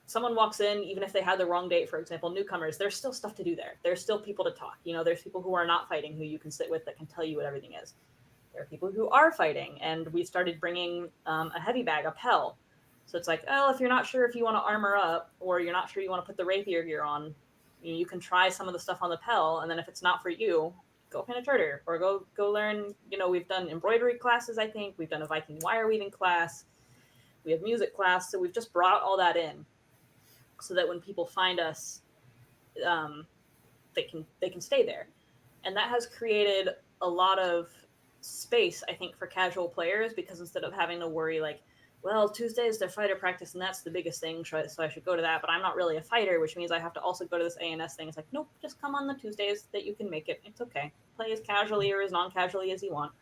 someone walks in, even if they had the wrong date, for example, newcomers, there's still stuff to do there. There's still people to talk. There's people who are not fighting who you can sit with that can tell you what everything is. There are people who are fighting, and we started bringing a heavy bag, a Pell. So it's if you're not sure if you want to armor up or you're not sure you want to put the rapier gear on, you can try some of the stuff on the Pell, and then if it's not for you, go pin a charter or go learn. We've done embroidery classes, I think. We've done a Viking wire weaving class. We have music class. So we've just brought all that in so that when people find us, they can stay there. And that has created a lot of space, I think, for casual players, because instead of having to worry well, Tuesday is their fighter practice, and that's the biggest thing, so I should go to that, but I'm not really a fighter, which means I have to also go to this ANS thing. It's nope, just come on the Tuesdays that you can make it. It's okay. Play as casually or as non-casually as you want.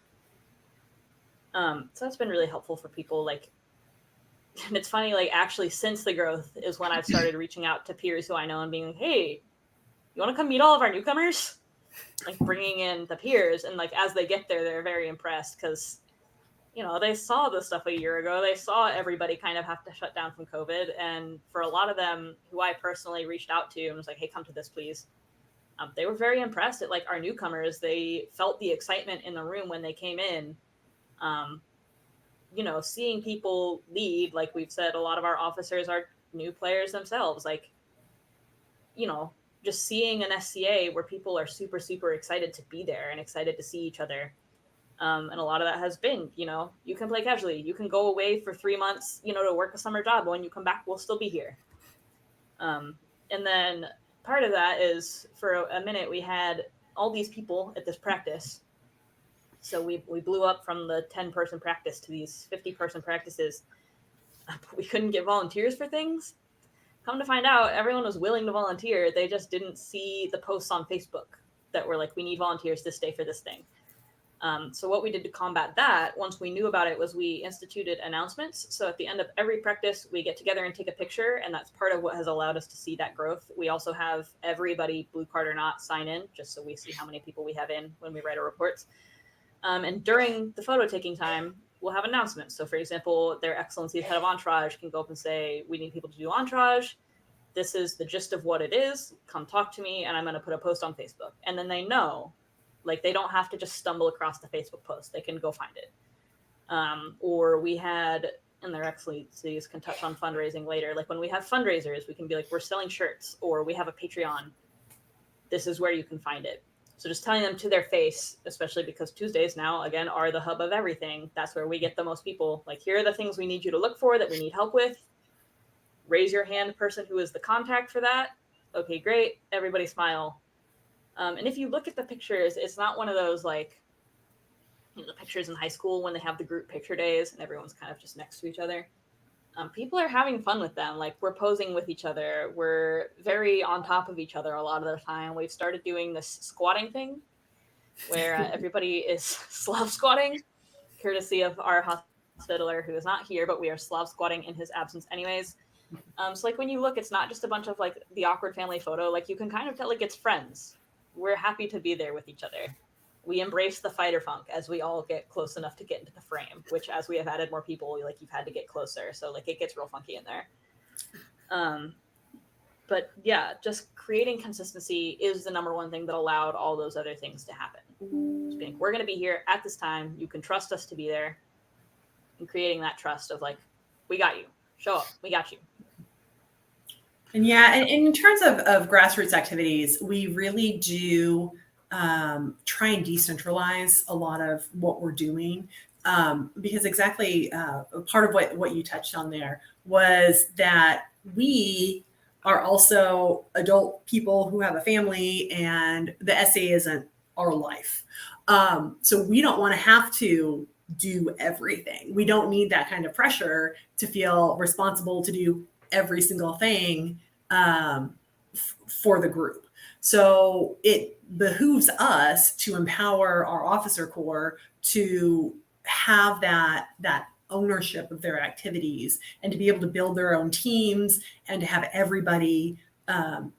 So that's been really helpful for people. And it's funny, actually, since the growth is when I've started reaching out to peers who I know and being hey, you want to come meet all of our newcomers? like bringing in the peers, and like as they get there, they're very impressed because, you know, they saw this stuff a year ago. They saw everybody kind of have to shut down from COVID, and for a lot of them, who I personally reached out to and was like, "Hey, come to this, please." They were very impressed at like our newcomers. They felt the excitement in the room when they came in. You know, seeing people lead, like we've said, a lot of our officers are new players themselves. Like, you know, just seeing an SCA where people are super, super excited to be there and excited to see each other. And a lot of that has been, you know, you can play casually. You can go away for 3 months, you know, to work a summer job. When you come back, we'll still be here. And then part of that is for a minute, we had all these people at this practice. So we blew up from the 10-person practice to these 50-person practices. We couldn't get volunteers for things. Come to find out, everyone was willing to volunteer. They just didn't see the posts on Facebook that were like, we need volunteers this day for this thing. So what we did to combat that, once we knew about it, was we instituted announcements. So at the end of every practice, we get together and take a picture, and that's part of what has allowed us to see that growth. We also have everybody, blue card or not, sign in, just so we see how many people we have in when we write our reports. And during the photo taking time, we'll have announcements. So for example, Their Excellency's head of entourage can go up and say, we need people to do entourage. This is the gist of what it is. Come talk to me, and I'm going to put a post on Facebook. And then they know, like, they don't have to just stumble across the Facebook post. They can go find it. Or we had, and Their Excellencies can touch on fundraising later. Like when we have fundraisers, we can be like, we're selling shirts, or we have a Patreon. This is where you can find it. So just telling them to their face, especially because Tuesdays now, again, are the hub of everything. That's where we get the most people. Like, here are the things we need you to look for that we need help with. Raise your hand, person who is the contact for that. Okay, great. Everybody smile. And if you look at the pictures, it's not one of those like, you know, the pictures in high school when they have the group picture days and everyone's kind of just next to each other. People are having fun with them. Like, we're posing with each other. We're very on top of each other a lot of the time. We've started doing this squatting thing where everybody is Slav squatting, courtesy of our hospitaller who is not here, but we are Slav squatting in his absence anyways. So like when you look, it's not just a bunch of like the awkward family photo. Like you can kind of tell like it's friends. We're happy to be there with each other. We embrace the fighter funk as we all get close enough to get into the frame, which as we have added more people, like you've had to get closer. So like it gets real funky in there. But yeah, just creating consistency is the number one thing that allowed all those other things to happen. Just being, we're going to be here at this time. You can trust us to be there. And creating that trust of like, we got you. Show up. We got you. And yeah, and in terms of grassroots activities, we really do try and decentralize a lot of what we're doing, because exactly part of what you touched on there was that we are also adult people who have a family, and the essay isn't our life. So we don't want to have to do everything. We don't need that kind of pressure to feel responsible to do every single thing for the group. So it behooves us to empower our officer corps to have that ownership of their activities and to be able to build their own teams and to have everybody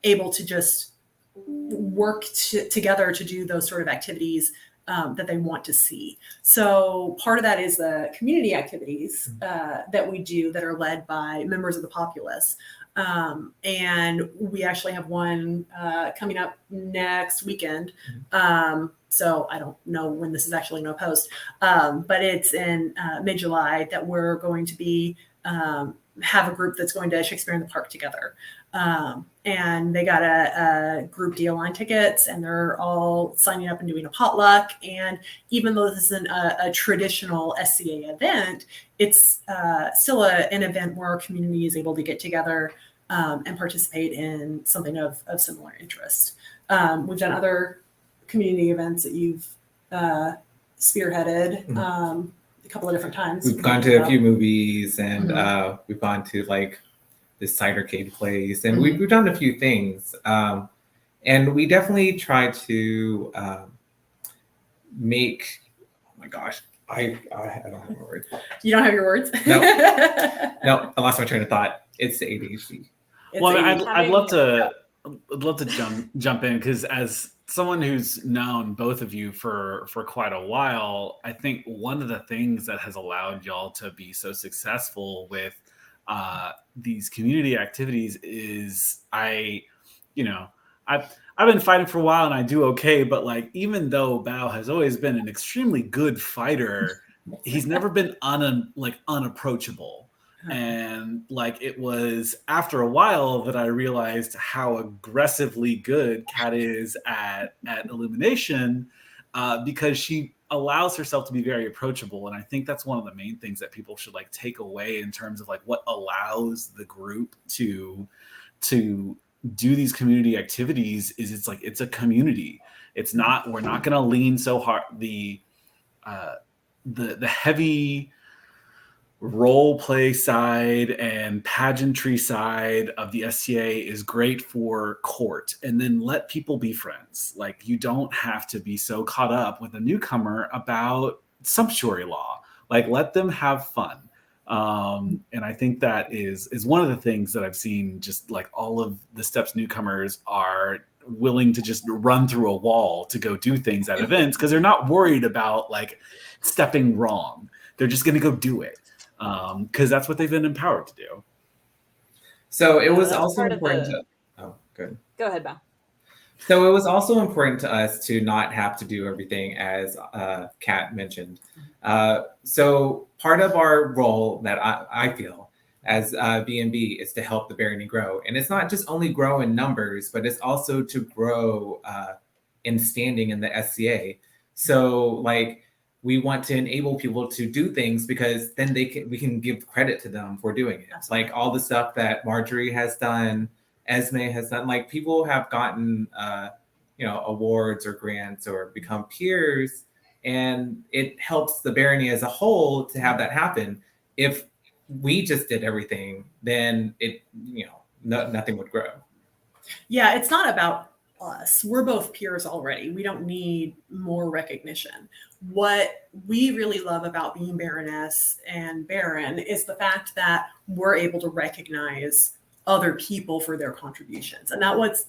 able to just work together to do those sort of activities that they want to see. So part of that is the community activities that we do that are led by members of the populace. And we actually have one coming up next weekend. So I don't know when this is actually going to post, but it's in mid-July that we're going to be have a group that's going to Shakespeare in the Park together. And they got a group deal on tickets, and they're all signing up and doing a potluck. And even though this isn't a traditional SCA event, it's still an event where our community is able to get together and participate in something of similar interest. We've done other community events that you've spearheaded a couple of different times. We've gone to a few movies, and we've gone to like this cidercade place, and we've done a few things. And we definitely try to make, oh my gosh, I don't have my words. You don't have your words? No, I lost my train of thought. It's the ADHD. I'd love to jump in, because as someone who's known both of you for quite a while, I think one of the things that has allowed y'all to be so successful with these community activities is I've been fighting for a while and I do okay, but like even though Bao has always been an extremely good fighter, he's never been unapproachable. And like it was after a while that I realized how aggressively good Kat is at illumination, because she allows herself to be very approachable. And I think that's one of the main things that people should like take away in terms of like what allows the group to do these community activities is it's a community. It's not, we're not going to lean so hard. The heavy role play side and pageantry side of the SCA is great for court, and then let people be friends. Like you don't have to be so caught up with a newcomer about sumptuary law. Like let them have fun. And I think that is one of the things that I've seen, just like all of the steps newcomers are willing to just run through a wall to go do things at events because they're not worried about like stepping wrong. They're just going to go do it. Because that's what they've been empowered to do. So it was also important good. Go ahead, Bao. So it was also important to us to not have to do everything, as Kat mentioned. So part of our role that I feel as B&B is to help the Barony grow. And it's not just only grow in numbers, but it's also to grow in standing in the SCA. So like, we want to enable people to do things because then we can give credit to them for doing it. Like all the stuff that Marjorie has done, Esme has done, like people have gotten, awards or grants or become peers, and it helps the Barony as a whole to have that happen. If we just did everything, then nothing would grow. Yeah, it's not about us. We're both peers already. We don't need more recognition. What we really love about being Baroness and Baron is the fact that we're able to recognize other people for their contributions. And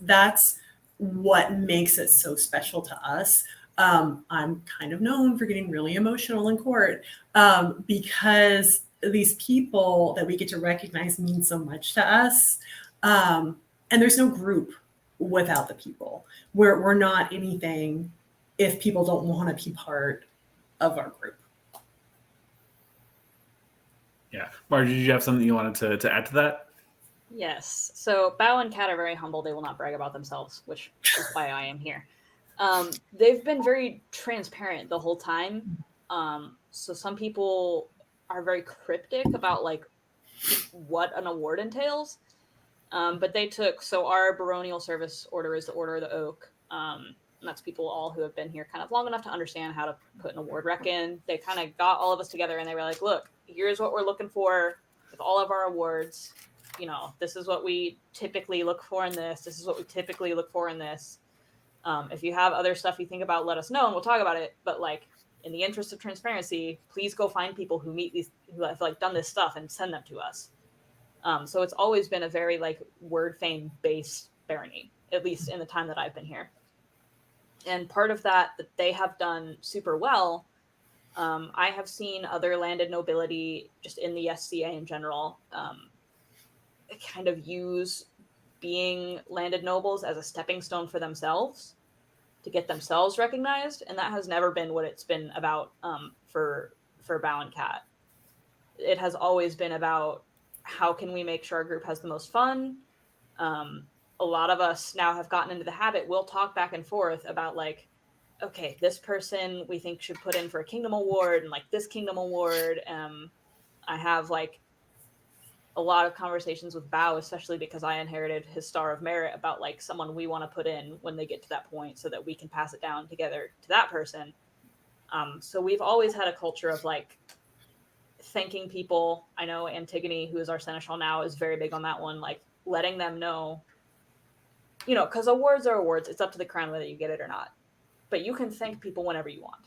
that's what makes it so special to us. I'm kind of known for getting really emotional in court because these people that we get to recognize mean so much to us. And there's no group without the people. We're not anything if people don't want to be part of our group. Yeah. Margie, did you have something you wanted to add to that? Yes. So Bao and Kat are very humble. They will not brag about themselves, which is why I am here. They've been very transparent the whole time. So some people are very cryptic about like what an award entails. But they took, so our baronial service order is the Order of the Oak. And that's people all who have been here kind of long enough to understand how to put an award rec in. They kind of got all of us together and they were like, look, here's what we're looking for with all of our awards. This is what we typically look for in this. This is what we typically look for in this. If you have other stuff you think about, let us know and we'll talk about it. But like, in the interest of transparency, please go find people who who have like done this stuff and send them to us. So it's always been a very like word fame based Barony, at least in the time that I've been here. And part of that they have done super well. I have seen other landed nobility just in the SCA in general kind of use being landed nobles as a stepping stone for themselves to get themselves recognized. And that has never been what it's been about for Bao and Kat. It has always been about how can we make sure our group has the most fun? A lot of us now have gotten into the habit. We'll talk back and forth about like, okay, this person we think should put in for a Kingdom Award and like this Kingdom Award. I have like a lot of conversations with Bao, especially because I inherited his Star of Merit, about like someone we want to put in when they get to that point so that we can pass it down together to that person. So we've always had a culture of like thanking people. I know Antigone, who is our seneschal now, is very big on that one, like letting them know, because awards are awards. It's up to the crown whether you get it or not. But you can thank people whenever you want.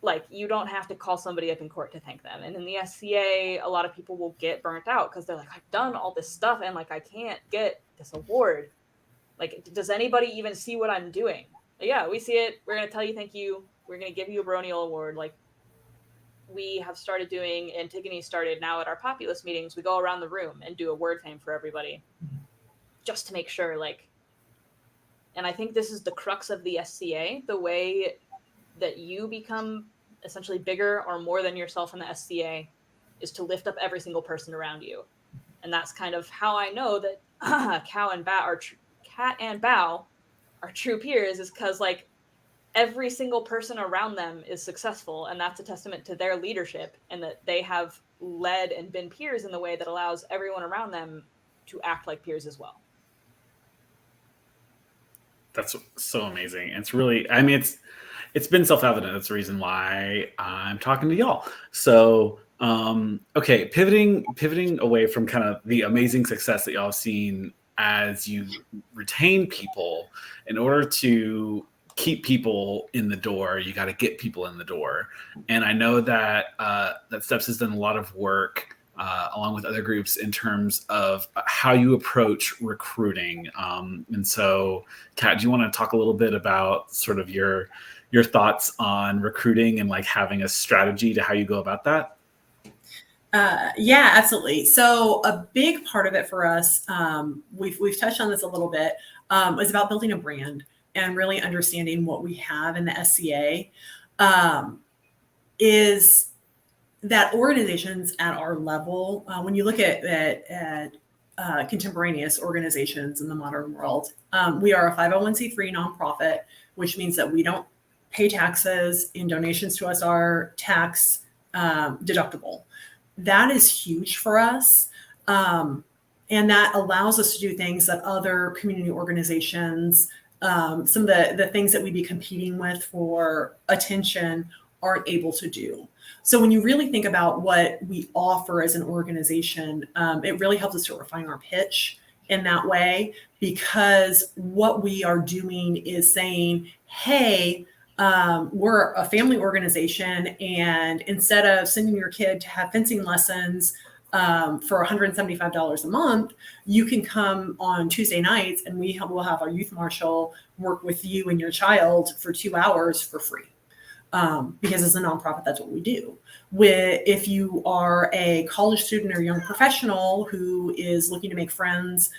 Like, you don't have to call somebody up in court to thank them. And in the SCA, a lot of people will get burnt out because they're like, I've done all this stuff and like I can't get this award. Like, does anybody even see what I'm doing? Like, yeah, we see it. We're going to tell you thank you. We're going to give you a Barony award. Like, we have started doing, Antigone started now at our populist meetings, we go around the room and do a word fame for everybody just to make sure, like, and I think this is the crux of the SCA, the way that you become essentially bigger or more than yourself in the SCA is to lift up every single person around you. And that's kind of how I know that Cat and Bao are true peers, is because, like, every single person around them is successful, and that's a testament to their leadership and that they have led and been peers in the way that allows everyone around them to act like peers as well. That's so amazing. It's really, I mean, it's been self-evident. That's the reason why I'm talking to y'all. So, okay, pivoting away from kind of the amazing success that y'all have seen as you retain people. In order to keep people in the door, you got to get people in the door. And I know that that Steps has done a lot of work along with other groups in terms of how you approach recruiting. And so, Kat, do you want to talk a little bit about sort of your thoughts on recruiting and like having a strategy to how you go about that? Yeah, absolutely. So a big part of it for us, we've touched on this a little bit, is about building a brand and really understanding what we have in the SCA. Is that organizations at our level, when you look at contemporaneous organizations in the modern world, we are a 501c3 nonprofit, which means that we don't pay taxes, and donations to us are tax deductible. That is huge for us. And that allows us to do things that other community organizations, some of the things that we'd be competing with for attention, aren't able to do. So when you really think about what we offer as an organization, it really helps us to refine our pitch in that way, because what we are doing is saying, hey, we're a family organization, and instead of sending your kid to have fencing lessons for $175 a month, you can come on Tuesday nights and we'll have our youth marshal work with you and your child for 2 hours for free. Because as a nonprofit, that's what we do. If you are a college student or young professional who is looking to make friends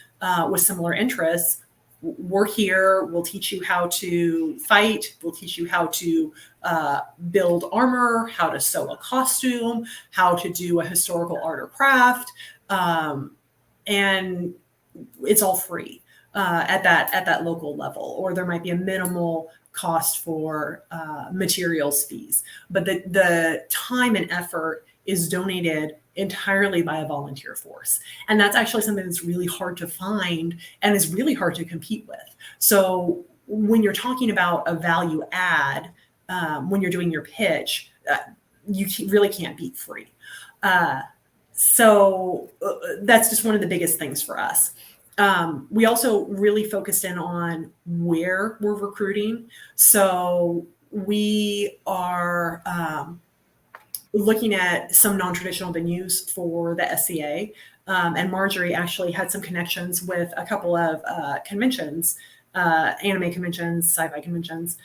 with similar interests, we're here. We'll teach you how to fight. We'll teach you how to build armor, how to sew a costume, how to do a historical art or craft, and it's all free at that local level. Or there might be a minimal cost for materials fees, but the time and effort is donated entirely by a volunteer force. And that's actually something that's really hard to find and is really hard to compete with. So when you're talking about a value add, when you're doing your pitch, you really can't beat free. So that's just one of the biggest things for us. We also really focused in on where we're recruiting. So we are looking at some non-traditional venues for the SCA. And Marjorie actually had some connections with a couple of conventions, anime conventions, sci-fi conventions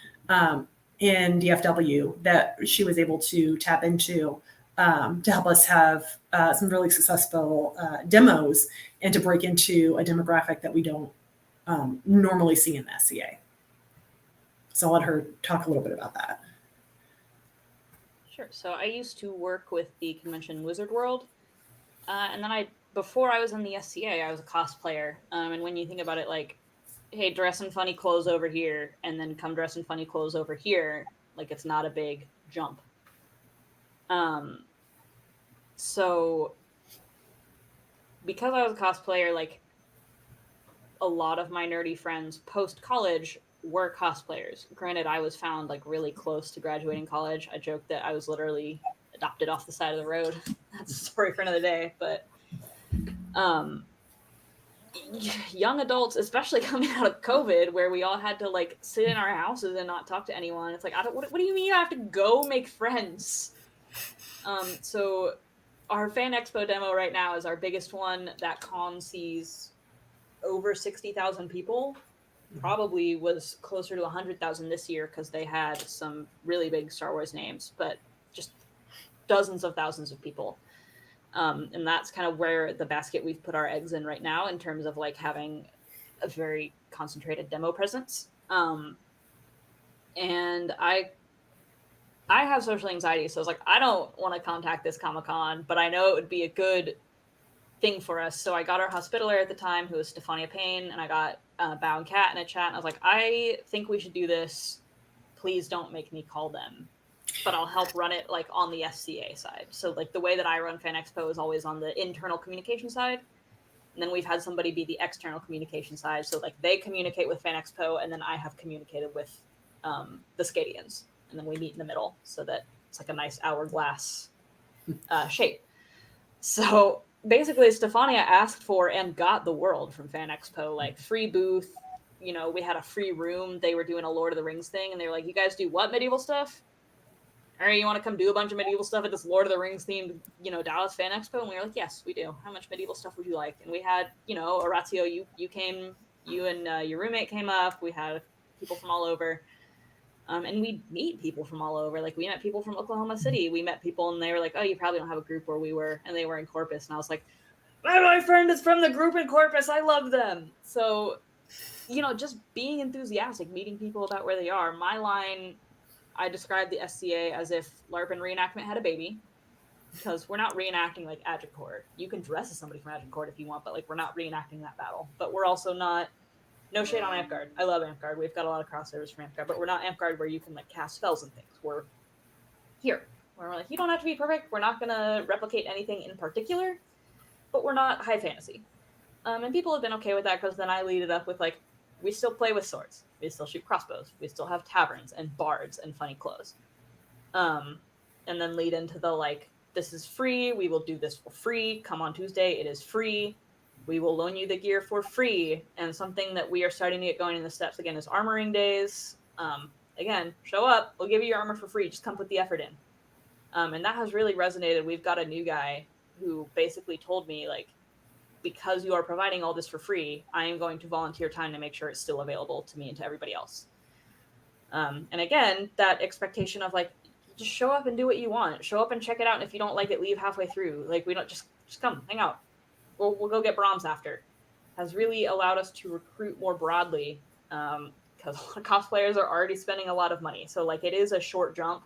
in DFW that she was able to tap into to help us have some really successful demos and to break into a demographic that we don't normally see in the SCA. So I'll let her talk a little bit about that. Sure. So I used to work with the convention Wizard World. And then before I was in the SCA, I was a cosplayer. And when you think about it, like, hey, dress in funny clothes over here, and then come dress in funny clothes over here, like, it's not a big jump. So because I was a cosplayer, like, a lot of my nerdy friends post-college were cosplayers. Granted, I was found like really close to graduating college. I joked that I was literally adopted off the side of the road. That's a story for another day. But young adults, especially coming out of COVID, where we all had to like sit in our houses and not talk to anyone. It's like, what do you mean you have to go make friends? So our Fan Expo demo right now is our biggest one. That con sees over 60,000 people. probably was closer to 100,000 this year because they had some really big Star Wars names, but just dozens of thousands of people. And that's kind of where the basket we've put our eggs in right now in terms of like having a very concentrated demo presence. And I have social anxiety, so I was like, I don't want to contact this Comic-Con, but I know it would be a good thing for us. So I got our hospitaller at the time, who was Stefania Payne, and I got Bao and Kat in a chat, and I was like, I think we should do this. Please don't make me call them, but I'll help run it like on the SCA side. So like the way that I run Fan Expo is always on the internal communication side. And then we've had somebody be the external communication side. So like they communicate with Fan Expo, and then I have communicated with the Skadians. And then we meet in the middle so that it's like a nice hourglass shape. So basically, Stefania asked for and got the world from Fan Expo, like free booth. You know, we had a free room. They were doing a Lord of the Rings thing, and they were like, you guys do what medieval stuff? All right, you want to come do a bunch of medieval stuff at this Lord of the Rings themed, you know, Dallas Fan Expo? And we were like, yes, we do. How much medieval stuff would you like? And we had, you know, Orazio, you came, you and your roommate came up. We had people from all over. And we meet people from all over. Like we met people from Oklahoma City. We met people and they were like, oh, you probably don't have a group where we were. And they were in Corpus. And I was like, my friend is from the group in Corpus. I love them. So, you know, just being enthusiastic, meeting people about where they are. My line, I described the SCA as if LARP and reenactment had a baby, because we're not reenacting like Agincourt. You can dress as somebody from Agincourt if you want, but like we're not reenacting that battle. But we're also not, no shade on Amtgard. I love Amtgard. We've got a lot of crossovers from Amtgard, but we're not Amtgard where you can like cast spells and things. We're here, where we're like, you don't have to be perfect. We're not going to replicate anything in particular, but we're not high fantasy. And people have been okay with that because then I lead it up with like, we still play with swords. We still shoot crossbows. We still have taverns and bards and funny clothes. And then lead into the like, this is free. We will do this for free. Come on Tuesday. It is free. We will loan you the gear for free. And something that we are starting to get going in the steps again is armoring days. Again, show up. We'll give you your armor for free. Just come put the effort in. And that has really resonated. We've got a new guy who basically told me, like, because you are providing all this for free, I am going to volunteer time to make sure it's still available to me and to everybody else. And again, that expectation of like, just show up and do what you want. Show up and check it out. And if you don't like it, leave halfway through. Like, we don't just come, hang out. We'll go get Brahms after. Has really allowed us to recruit more broadly, because cosplayers are already spending a lot of money. So like it is a short jump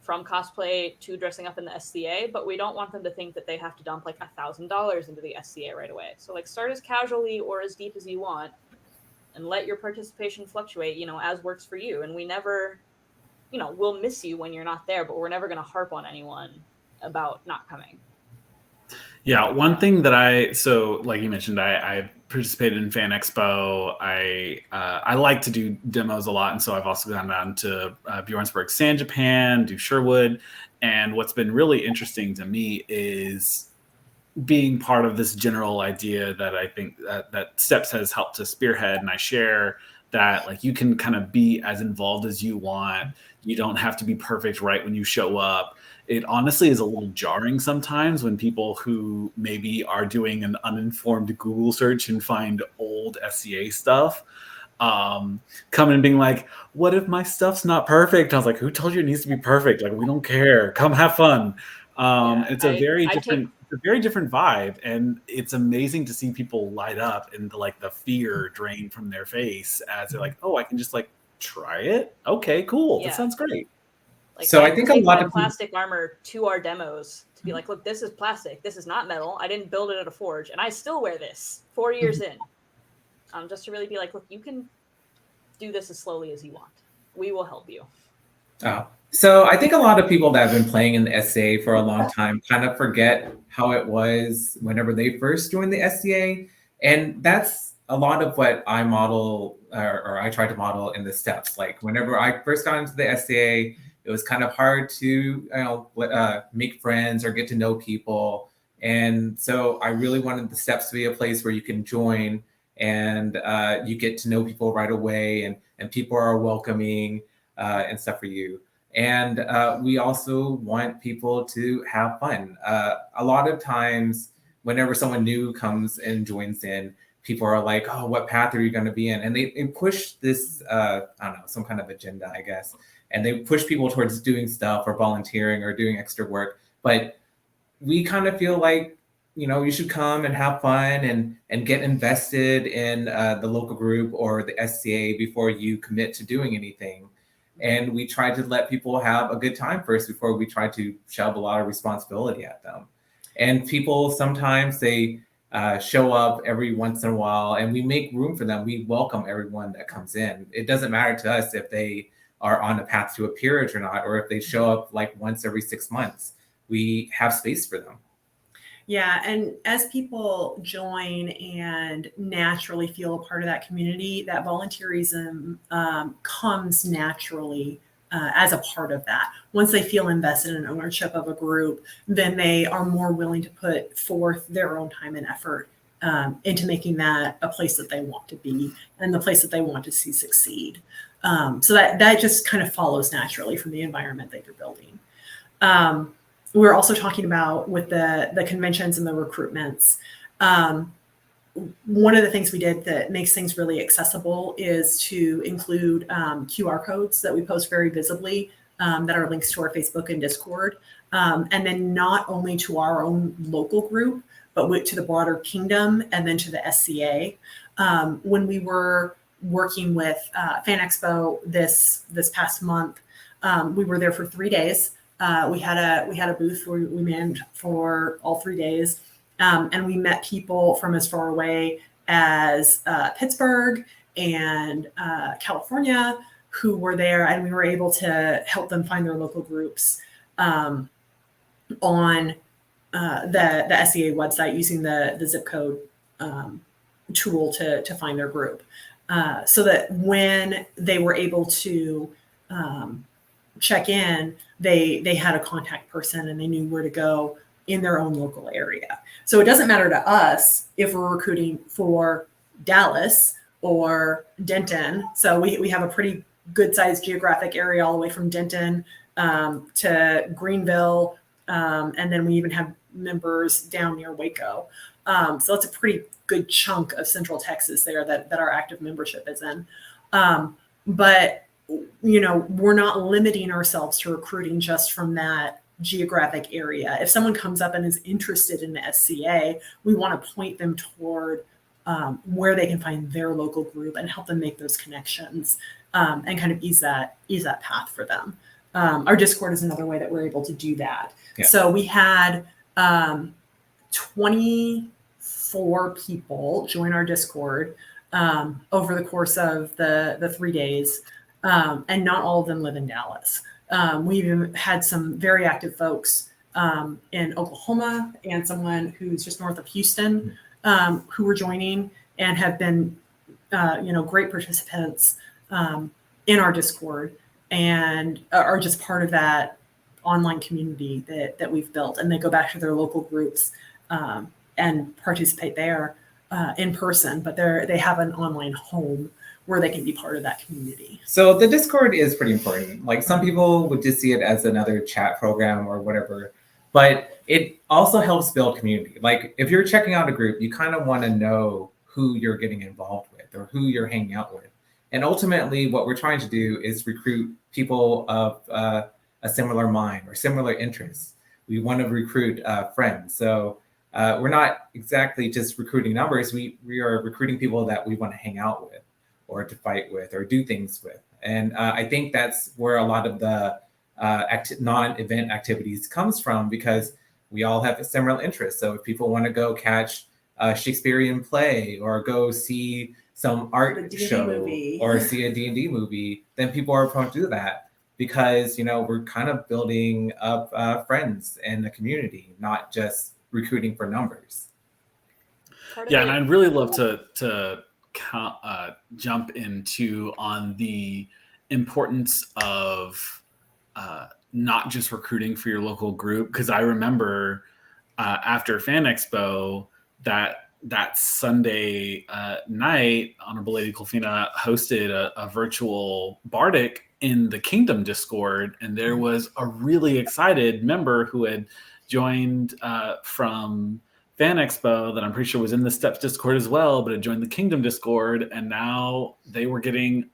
from cosplay to dressing up in the SCA, but we don't want them to think that they have to dump like $1,000 into the SCA right away. So like start as casually or as deep as you want and let your participation fluctuate, you know, as works for you. And we never, you know, we'll miss you when you're not there, but we're never going to harp on anyone about not coming. Yeah, one thing that so like you mentioned, I participated in Fan Expo. I like to do demos a lot, and so I've also gone down to Bjornsburg, San Japan, do Sherwood, and what's been really interesting to me is being part of this general idea that I think that Steps has helped to spearhead, and I share that like you can kind of be as involved as you want. You don't have to be perfect right when you show up. It honestly is a little jarring sometimes when people who maybe are doing an uninformed Google search and find old SCA stuff come in and being like, what if my stuff's not perfect? I was like, who told you it needs to be perfect? Like, we don't care. Come have fun. It's a very different vibe, and it's amazing to see people light up and like the fear drain from their face as they're like, oh, I can just like try it. Okay, cool. Yeah. That sounds great. Like, so I think a lot of plastic armor to our demos to be like, look, this is plastic. This is not metal. I didn't build it at a forge, and I still wear this 4 years in. Just to really be like, look, you can do this as slowly as you want. We will help you. Oh, so I think a lot of people that have been playing in the SCA for a long time kind of forget how it was whenever they first joined the SCA, and that's a lot of what I model or I try to model in the steps. Like whenever I first got into the SCA, it was kind of hard to make friends or get to know people. And so I really wanted the steps to be a place where you can join and you get to know people right away, and people are welcoming and stuff for you. And we also want people to have fun. A lot of times, whenever someone new comes and joins in, people are like, oh, what path are you going to be in? And they push this, I don't know, some kind of agenda, I guess. And they push people towards doing stuff or volunteering or doing extra work. But we kind of feel like, you should come and have fun and get invested in the local group or the SCA before you commit to doing anything. And we try to let people have a good time first before we try to shove a lot of responsibility at them. And people, sometimes they show up every once in a while, and we make room for them. We welcome everyone that comes in. It doesn't matter to us if they are on a path to a peerage or not, or if they show up like once every 6 months. We have space for them. Yeah, and as people join and naturally feel a part of that community, that volunteerism comes naturally as a part of that. Once they feel invested in ownership of a group, then they are more willing to put forth their own time and effort into making that a place that they want to be and the place that they want to see succeed. So that just kind of follows naturally from the environment that you're building. We're also talking about with the conventions and the recruitments. One of the things we did that makes things really accessible is to include QR codes that we post very visibly that are links to our Facebook and Discord. And then not only to our own local group, but to the broader kingdom and then to the SCA. When we were working with Fan Expo this past month, we were there for 3 days. We had a booth where we manned for all 3 days, and we met people from as far away as Pittsburgh and California who were there, and we were able to help them find their local groups on the SCA website using the zip code tool to find their group, so that when they were able to check in, they had a contact person and they knew where to go in their own local area. So it doesn't matter to us if we're recruiting for Dallas or Denton. So we have a pretty good sized geographic area all the way from Denton to Greenville. And then we even have members down near Waco. So it's a pretty good chunk of Central Texas there that our active membership is in. But we're not limiting ourselves to recruiting just from that geographic area. If someone comes up and is interested in the SCA, we want to point them toward where they can find their local group and help them make those connections and kind of ease that path for them. Our Discord is another way that we're able to do that. Yeah. So we had 24 people join our Discord over the course of the 3 days. And not all of them live in Dallas. We even had some very active folks in Oklahoma and someone who's just north of Houston who were joining and have been, great participants in our Discord and are just part of that online community that we've built. And they go back to their local groups and participate there in person, but they have an online home where they can be part of that community. So the Discord is pretty important. Like some people would just see it as another chat program or whatever, but it also helps build community. Like if you're checking out a group, you kind of want to know who you're getting involved with or who you're hanging out with. And ultimately what we're trying to do is recruit people of a similar mind or similar interests. We want to recruit friends. So we're not exactly just recruiting numbers. We are recruiting people that we want to hang out with, or to fight with, or do things with. And I think that's where a lot of the non-event activities comes from, because we all have a similar interests. So if people want to go catch a Shakespearean play or go see some art show movie, or see a D&D movie, then people are prone to do that because, we're kind of building up friends in the community, not just recruiting for numbers. Yeah, and I'd really love to jump into on the importance of not just recruiting for your local group, because I remember after Fan Expo that Sunday night, Honorable Lady Colfina hosted a virtual Bardic in the Kingdom Discord, and there was a really excited member who had joined from fan expo that I'm pretty sure was in the Steps Discord as well, but it joined the Kingdom Discord, and now they were getting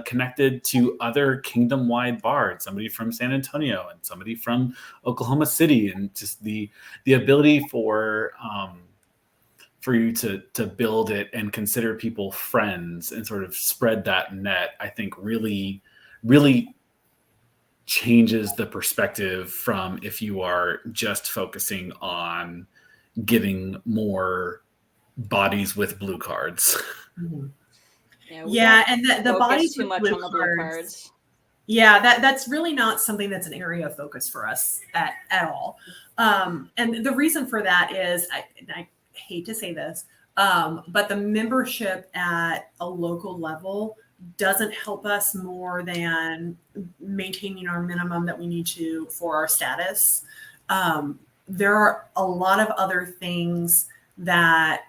connected to other Kingdom-wide bards, somebody from San Antonio and somebody from Oklahoma City, and just the ability for you to build it and consider people friends and sort of spread that net, I think really, really changes the perspective from if you are just focusing on getting more bodies with blue cards. Mm-hmm. Yeah, and the bodies too much on the blue cards. Yeah, that's really not something that's an area of focus for us at all. And the reason for that is, I hate to say this, but the membership at a local level doesn't help us more than maintaining our minimum that we need to for our status. There are a lot of other things that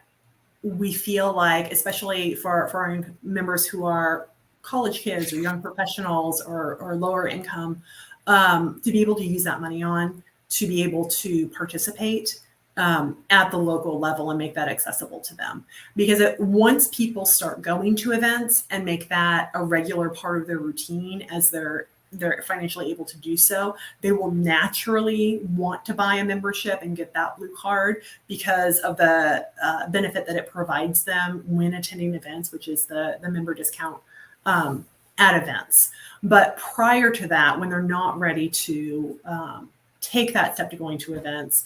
we feel like, especially for our members who are college kids or young professionals or lower income, to be able to use that money on, to be able to participate at the local level and make that accessible to them. Because once people start going to events and make that a regular part of their routine as they're financially able to do so, they will naturally want to buy a membership and get that blue card because of the benefit that it provides them when attending events, which is the member discount at events. But prior to that, when they're not ready to take that step to going to events,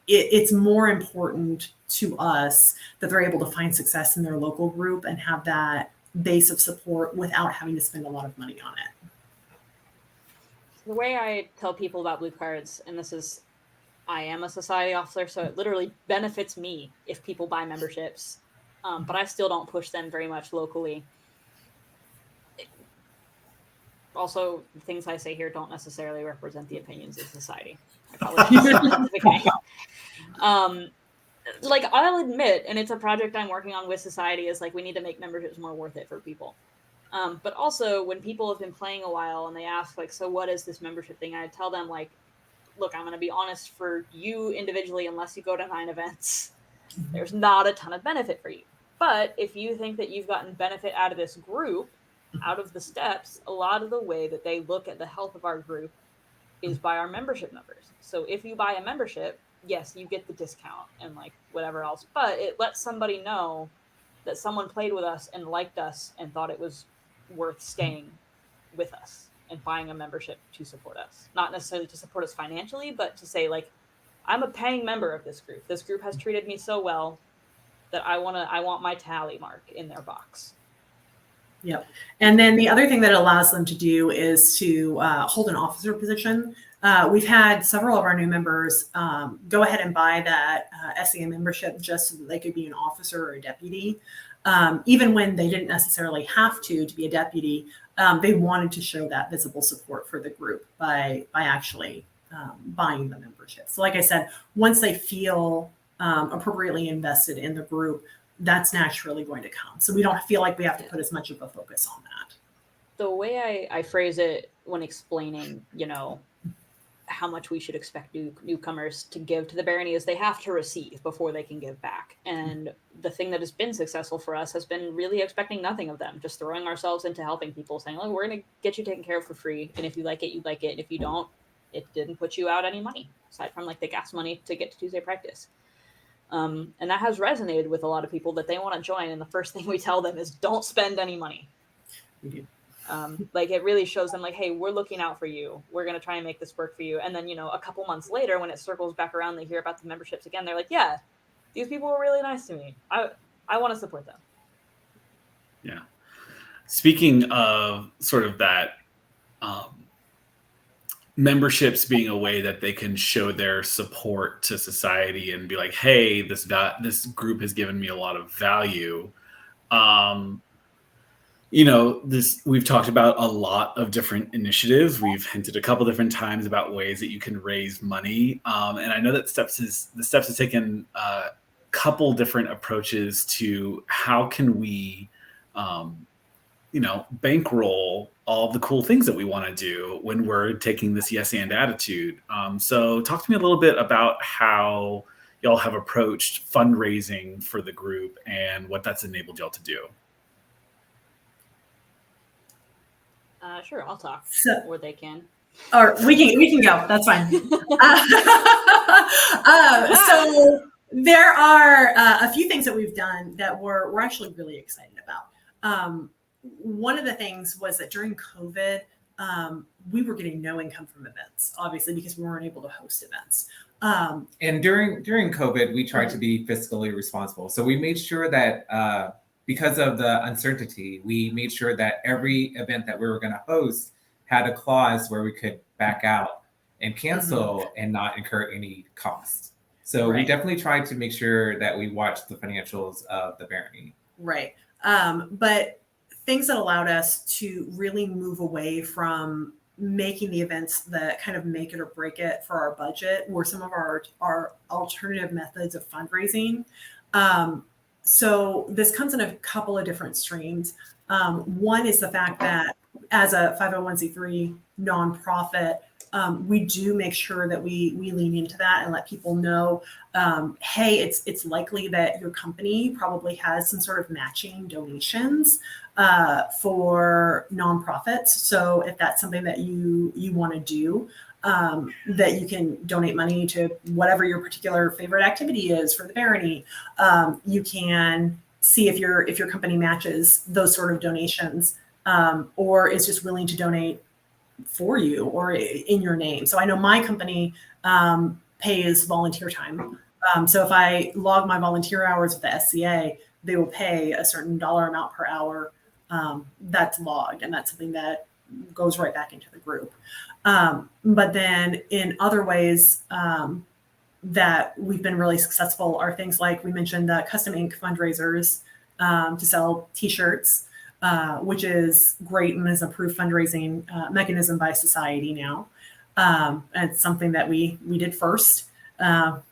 it's more important to us that they're able to find success in their local group and have that base of support without having to spend a lot of money on it. The way I tell people about blue cards, and I am a society officer, so it literally benefits me if people buy memberships, but I still don't push them very much locally. Also, the things I say here don't necessarily represent the opinions of society. I probably should say that at the beginning. Like, I'll admit, and it's a project I'm working on with society, is like we need to make memberships more worth it for people. But also, when people have been playing a while and they ask, like, so what is this membership thing? I tell them, like, look, I'm going to be honest, for you individually, unless you go to 9 events, there's not a ton of benefit for you. But if you think that you've gotten benefit out of this group, out of the steps, a lot of the way that they look at the health of our group is by our membership numbers. So if you buy a membership, yes, you get the discount and like whatever else, but it lets somebody know that someone played with us and liked us and thought it was worth staying with us and buying a membership to support us. Not necessarily to support us financially, but to say, like, I'm a paying member of this group. This group has treated me so well that I want my tally mark in their box. Yep. And then the other thing that it allows them to do is to hold an officer position. We've had several of our new members go ahead and buy that SEM membership just so that they could be an officer or a deputy. Even when they didn't necessarily have to be a deputy, they wanted to show that visible support for the group by actually buying the membership. So like I said, once they feel appropriately invested in the group, that's naturally going to come. So we don't feel like we have to put as much of a focus on that. The way I phrase it when explaining, how much we should expect newcomers to give to the Barony is they have to receive before they can give back. And the thing that has been successful for us has been really expecting nothing of them, just throwing ourselves into helping people, saying, look, we're going to get you taken care of for free. And if you like it, you like it. And if you don't, it didn't put you out any money, aside from like the gas money to get to Tuesday practice. And that has resonated with a lot of people that they want to join. And the first thing we tell them is don't spend any money. Like it really shows them like, hey, we're looking out for you. We're going to try and make this work for you. And then, a couple months later, when it circles back around, they hear about the memberships again. They're like, yeah, these people were really nice to me. I want to support them. Yeah. Speaking of sort of that, memberships being a way that they can show their support to society and be like, hey, this group has given me a lot of value. We've talked about a lot of different initiatives. We've hinted a couple different times about ways that you can raise money. And I know that the Steps has taken a couple different approaches to how can we, bankroll all the cool things that we want to do when we're taking this yes and attitude. So talk to me a little bit about how y'all have approached fundraising for the group and what that's enabled y'all to do. Sure, I'll talk, or they can. Or we can go. That's fine. So there are a few things that we've done that we're actually really excited about. One of the things was that during COVID, we were getting no income from events, obviously, because we weren't able to host events. And during COVID, we tried to be fiscally responsible. So we made sure that because of the uncertainty, we made sure that every event that we were going to host had a clause where we could back out and cancel and not incur any costs. So we definitely tried to make sure that we watched the financials of the Barony. Right. But things that allowed us to really move away from making the events that kind of make it or break it for our budget were some of our alternative methods of fundraising. So this comes in a couple of different streams. One is the fact that as a 501c3 nonprofit, we do make sure that we lean into that and let people know, hey, it's likely that your company probably has some sort of matching donations for nonprofits. So if that's something that you want to do, that you can donate money to whatever your particular favorite activity is for the Barony. You can see if your company matches those sort of donations, or is just willing to donate for you or in your name. So I know my company pays volunteer time. So if I log my volunteer hours with the SCA, they will pay a certain dollar amount per hour that's logged, and that's something that goes right back into the group. But then in other ways that we've been really successful are things like we mentioned the CustomInk fundraisers to sell t-shirts, which is great and is an approved fundraising mechanism by society now. And it's something that we did first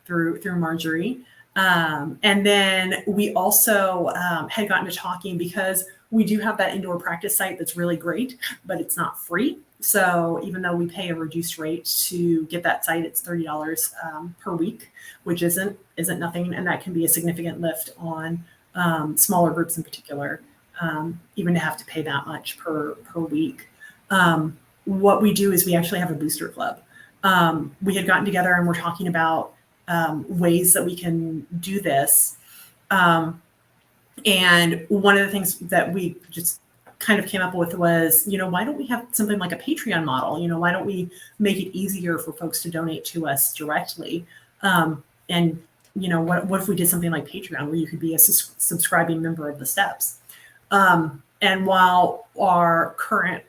through Marjorie. And then we also had gotten to talking because we do have that indoor practice site that's really great, but it's not free. So even though we pay a reduced rate to get that site, it's $30 per week, which isn't nothing. And that can be a significant lift on smaller groups in particular, even to have to pay that much per week. What we do is we actually have a booster club. We had gotten together and we're talking about ways that we can do this. And one of the things that we just kind of came up with was, why don't we have something like a Patreon model? Why don't we make it easier for folks to donate to us directly? And what if we did something like Patreon where you could be a subscribing member of the steps? And while our current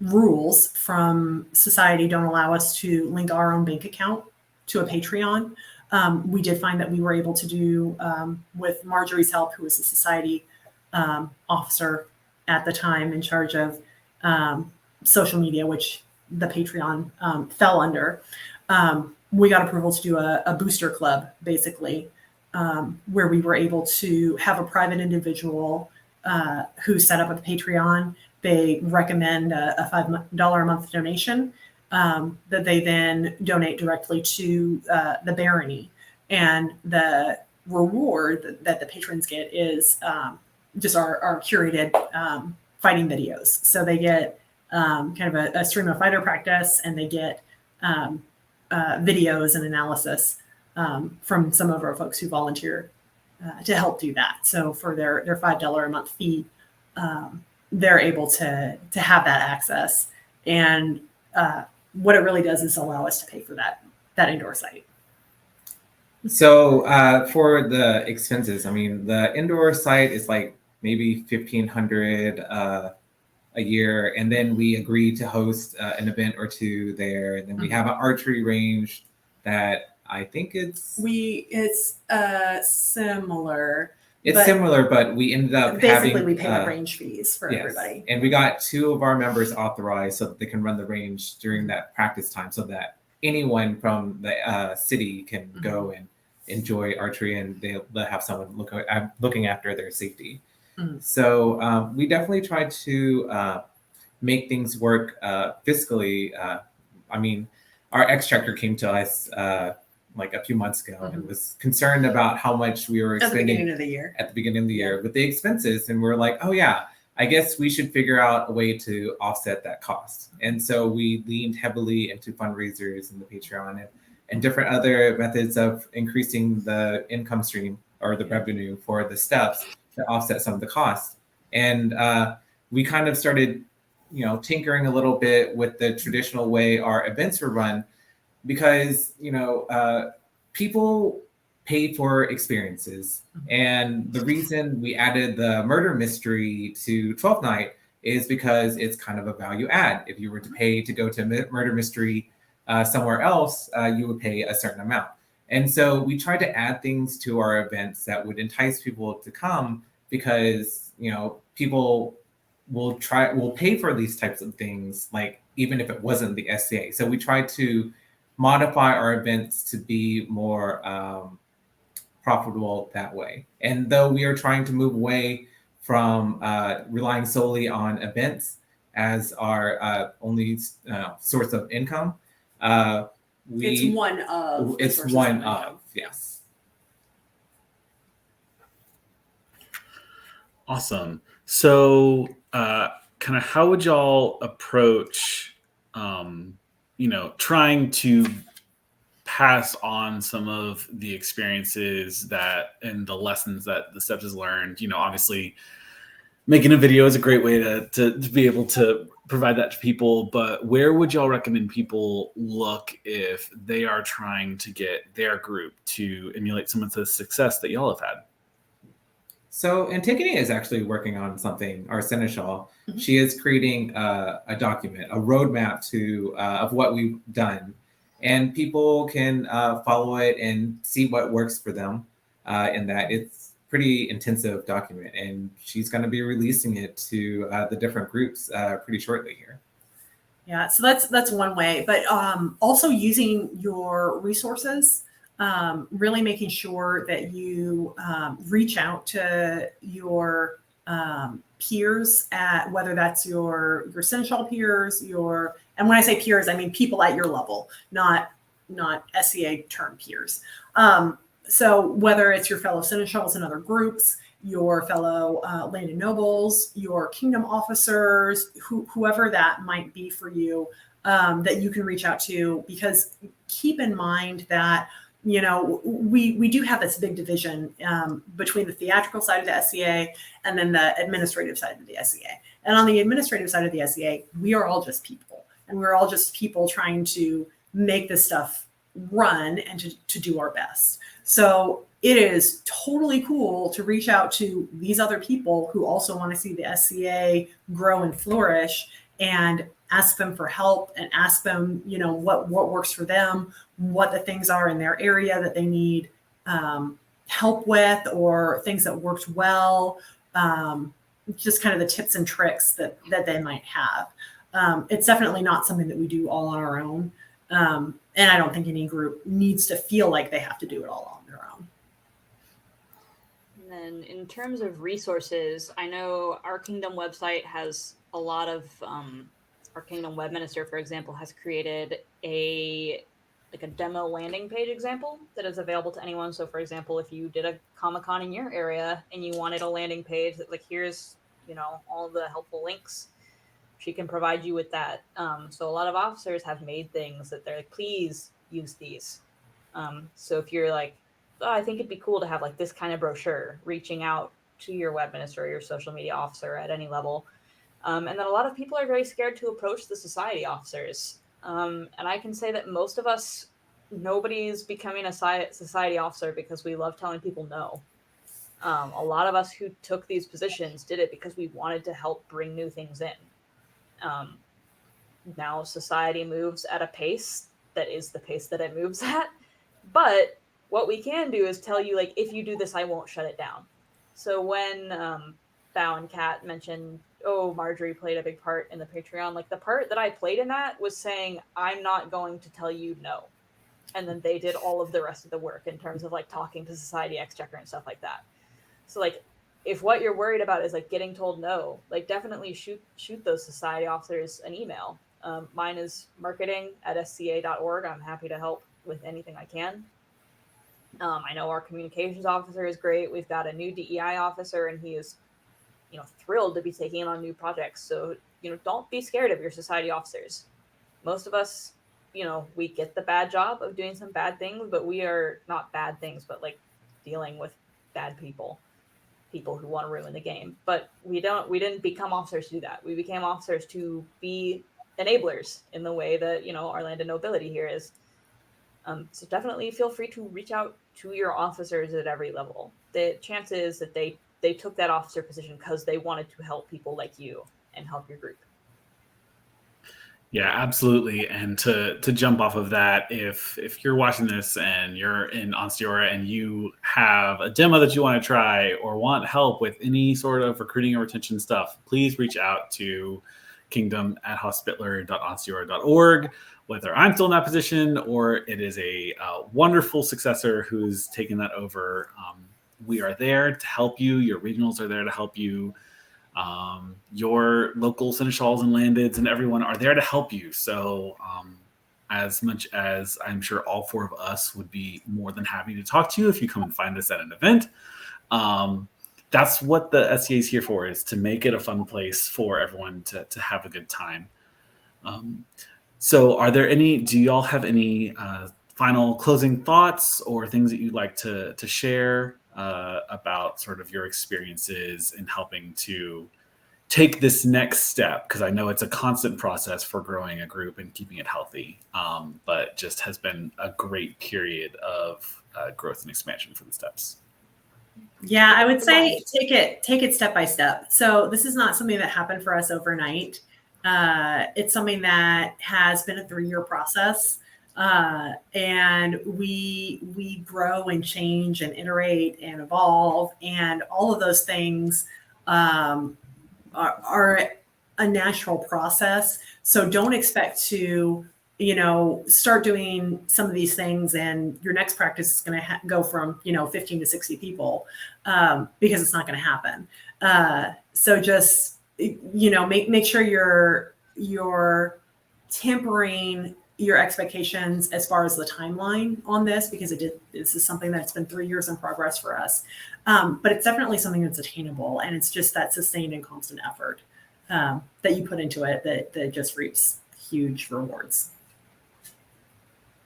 rules from society don't allow us to link our own bank account to a Patreon, we did find that we were able to do, with Marjorie's help, who was the society officer at the time in charge of social media, which the Patreon fell under. We got approval to do a booster club, basically, where we were able to have a private individual who set up a Patreon. They recommend a $5 a month donation that they then donate directly to the Barony. And the reward that the patrons get is just our curated fighting videos. So they get kind of a stream of fighter practice, and they get videos and analysis from some of our folks who volunteer to help do that. So for their $5 a month fee, they're able to have that access. And what it really does is allow us to pay for that indoor site. So for the expenses, I mean, the indoor site is like maybe $1,500 a year, and then we agree to host an event or two there. And then we have an archery range that I think it's similar. It's similar, but we ended up basically we pay the range fees for everybody. And we got 2 of our members authorized so that they can run the range during that practice time, so that anyone from the city can go and enjoy archery, and they'll have someone looking after their safety. So we definitely tried to make things work fiscally. I mean, our exchequer came to us like a few months ago and was concerned about how much we were at the spending beginning of the year. At the beginning of the year with the expenses. And we're like, oh yeah, I guess we should figure out a way to offset that cost. And so we leaned heavily into fundraisers and the Patreon and different other methods of increasing the income stream or the revenue for the steps to offset some of the costs. And we kind of started, tinkering a little bit with the traditional way our events were run, because, people pay for experiences. And the reason we added the murder mystery to 12th night is because it's kind of a value add. If you were to pay to go to murder mystery somewhere else, you would pay a certain amount. And so we tried to add things to our events that would entice people to come, because, people will pay for these types of things, like even if it wasn't the SCA. So we tried to modify our events to be more profitable that way. And though we are trying to move away from relying solely on events as our only source of income, it's one of. Yes. Awesome. So, kind of how would y'all approach, trying to pass on some of the experiences and the lessons that the steps has learned? Obviously making a video is a great way to be able to provide that to people, but where would y'all recommend people look if they are trying to get their group to emulate some of the success that y'all have had? So Antigone is actually working on something, our Seneschal. She is creating a document, a roadmap of what we've done. And people can follow it and see what works for them in that. It's pretty intensive document, and she's going to be releasing it to the different groups pretty shortly here. Yeah, so that's one way, but also using your resources, really making sure that you reach out to your peers, at whether that's your Seneschal peers, and when I say peers, I mean people at your level, not SCA term peers. So whether it's your fellow Seneschals in other groups, your fellow Landed Nobles, your Kingdom officers, whoever that might be for you, that you can reach out to, because keep in mind that we do have this big division between the theatrical side of the SCA and then the administrative side of the SCA. And on the administrative side of the SCA, we are all just people, and we're all just people trying to make this stuff run and to do our best. So it is totally cool to reach out to these other people who also want to see the SCA grow and flourish, and ask them for help, and ask them, what works for them, what the things are in their area that they need help with, or things that worked well, just kind of the tips and tricks that they might have. It's definitely not something that we do all on our own. And I don't think any group needs to feel like they have to do it all on their own. And then in terms of resources, I know our Kingdom website has a lot of, our Kingdom web minister, for example, has created a demo landing page example that is available to anyone. So for example, if you did a Comic-Con in your area and you wanted a landing page that here's, all the helpful links, she can provide you with that. So a lot of officers have made things that they're like, please use these. So if you're like, oh, I think it'd be cool to have this kind of brochure, reaching out to your web minister or your social media officer at any level. And then a lot of people are very scared to approach the society officers. And I can say that most of us, nobody's becoming a society officer because we love telling people no. A lot of us who took these positions did it because we wanted to help bring new things in. Now society moves at a pace that is the pace that it moves at. But what we can do is tell you, if you do this, I won't shut it down. So when Bao and Kat mentioned, Marjorie played a big part in the Patreon, the part that I played in that was saying, I'm not going to tell you no. And then they did all of the rest of the work in terms of talking to Society Exchequer and stuff like that. So if what you're worried about is getting told no, definitely shoot those society officers an email. Mine is marketing@sca.org. I'm happy to help with anything I can. I know our communications officer is great. We've got a new DEI officer, and he is, thrilled to be taking on new projects. So, don't be scared of your society officers. Most of us, we get the bad job of doing some bad things, but we are not bad things, but like dealing with bad people who want to ruin the game. But we didn't become officers to do that. We became officers to be enablers in the way that, our landed nobility here is. So definitely feel free to reach out to your officers at every level. The chance is that they took that officer position because they wanted to help people like you and help your group. Yeah, absolutely. And to jump off of that, if you're watching this and you're in Ansteorra and you have a demo that you want to try or want help with any sort of recruiting or retention stuff, please reach out to kingdom@hospitler.ansteorra.org. Whether I'm still in that position or it is a wonderful successor who's taken that over, we are there to help you. Your regionals are there to help you. Your local seneschals and landeds and everyone are there to help you. So as much as I'm sure all four of us would be more than happy to talk to you if you come and find us at an event, that's what the SCA is here for, is to make it a fun place for everyone to have a good time. So do y'all have any final closing thoughts or things that you'd like to share about sort of your experiences in helping to take this next step? Because I know it's a constant process for growing a group and keeping it healthy, but just has been a great period of growth and expansion for the steps. Yeah, I would say take it step by step. So this is not something that happened for us overnight. It's something that has been a 3-year process. And we grow and change and iterate and evolve, and all of those things are a natural process. So don't expect to, start doing some of these things and your next practice is going to go from, 15 to 60 people, because it's not going to happen. So just, make sure you're tempering your expectations as far as the timeline on this, because this is something that's been 3 years in progress for us. But it's definitely something that's attainable, and it's just that sustained and constant effort that you put into it that just reaps huge rewards.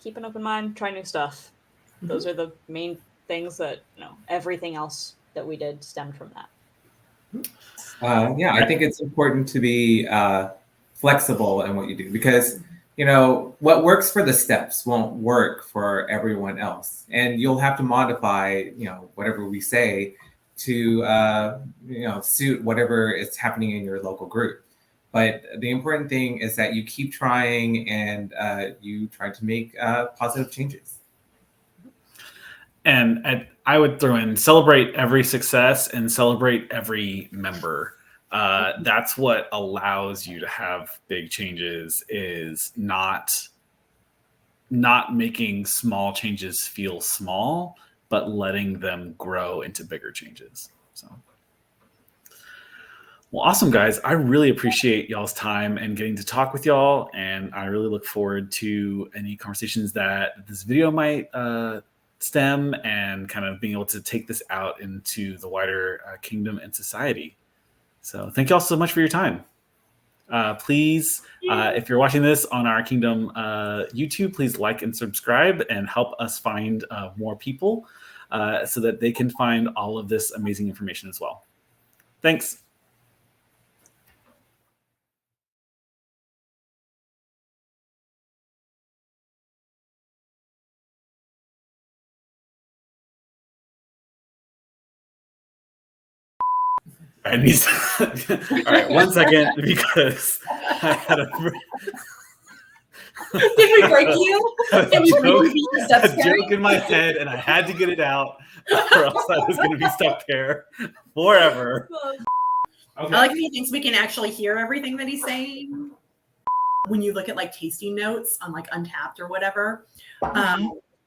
Keep an open mind, try new stuff. Mm-hmm. Those are the main things that, everything else that we did stemmed from that. I think it's important to be flexible in what you do, because what works for the steps won't work for everyone else, and you'll have to modify whatever we say to suit whatever is happening in your local group. But the important thing is that you keep trying and you try to make positive changes. And I would throw in celebrate every success and celebrate every member. That's what allows you to have big changes, is not making small changes feel small, but letting them grow into bigger changes. So, well, awesome, guys. I really appreciate y'all's time and getting to talk with y'all. And I really look forward to any conversations that this video might stem, and kind of being able to take this out into the wider kingdom and society. So thank y'all so much for your time. Please, if you're watching this on our Kingdom YouTube, please like and subscribe and help us find more people so that they can find all of this amazing information as well. Thanks. All right, 1 second, because I had a Did we break you? a joke in my head, and I had to get it out, or else I was going to be stuck there forever. Okay. I like that he thinks we can actually hear everything that he's saying. When you look at like tasting notes on like Untapped or whatever,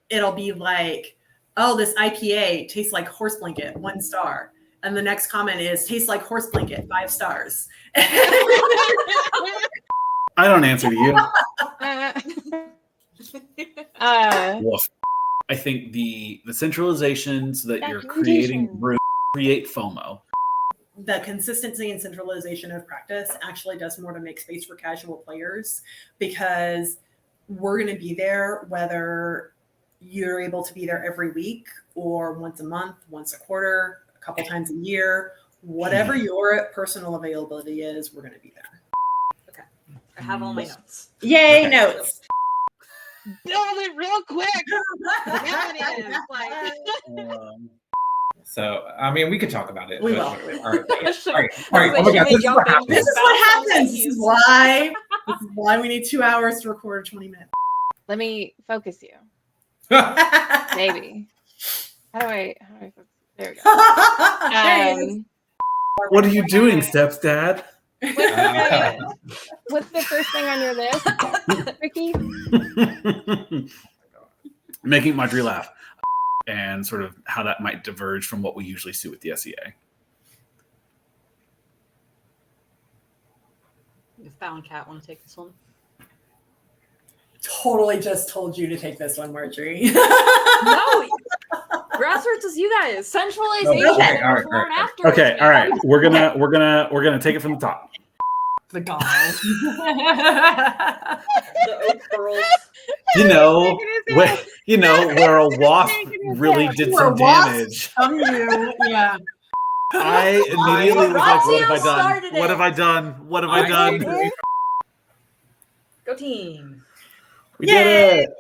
it'll be like, oh, this IPA tastes like horse blanket, 1 star. And the next comment is, tastes like horse blanket, 5 stars. I don't answer to you. Woof. I think the centralization so that you're creating room, create FOMO. The consistency and centralization of practice actually does more to make space for casual players, because we're going to be there whether you're able to be there every week or once a month, once a quarter, a couple times a year, whatever your personal availability is, we're going to be there. Okay. I have all my notes. Yay, notes. Build it real quick. Yeah, it is. Like, So, I mean, we could talk about it. We but- will. All right. Sure. All right. All right. Oh my God. This is what happens. This is what happens. This is why we need 2 hours to record 20 minutes. Let me focus you. Maybe. How do I focus? There we go. There it is. What are you doing, stepdad? What's the first thing on your list, Ricky? Making Marjorie laugh, and sort of how that might diverge from what we usually see with the SEA. if Bao and Kat want to take this one. Totally just told you to take this one, Marjorie. No, grassroots is you guys. Centralization. Okay, and all right, reform all right. after. Okay, all right. We're gonna take it from the top. The guy. The oak girls. You know, where a wasp really did some damage. From you, yeah. I immediately was like, "What have I Orazio done? started What it. have I done? What have I done?" Go team. We did it.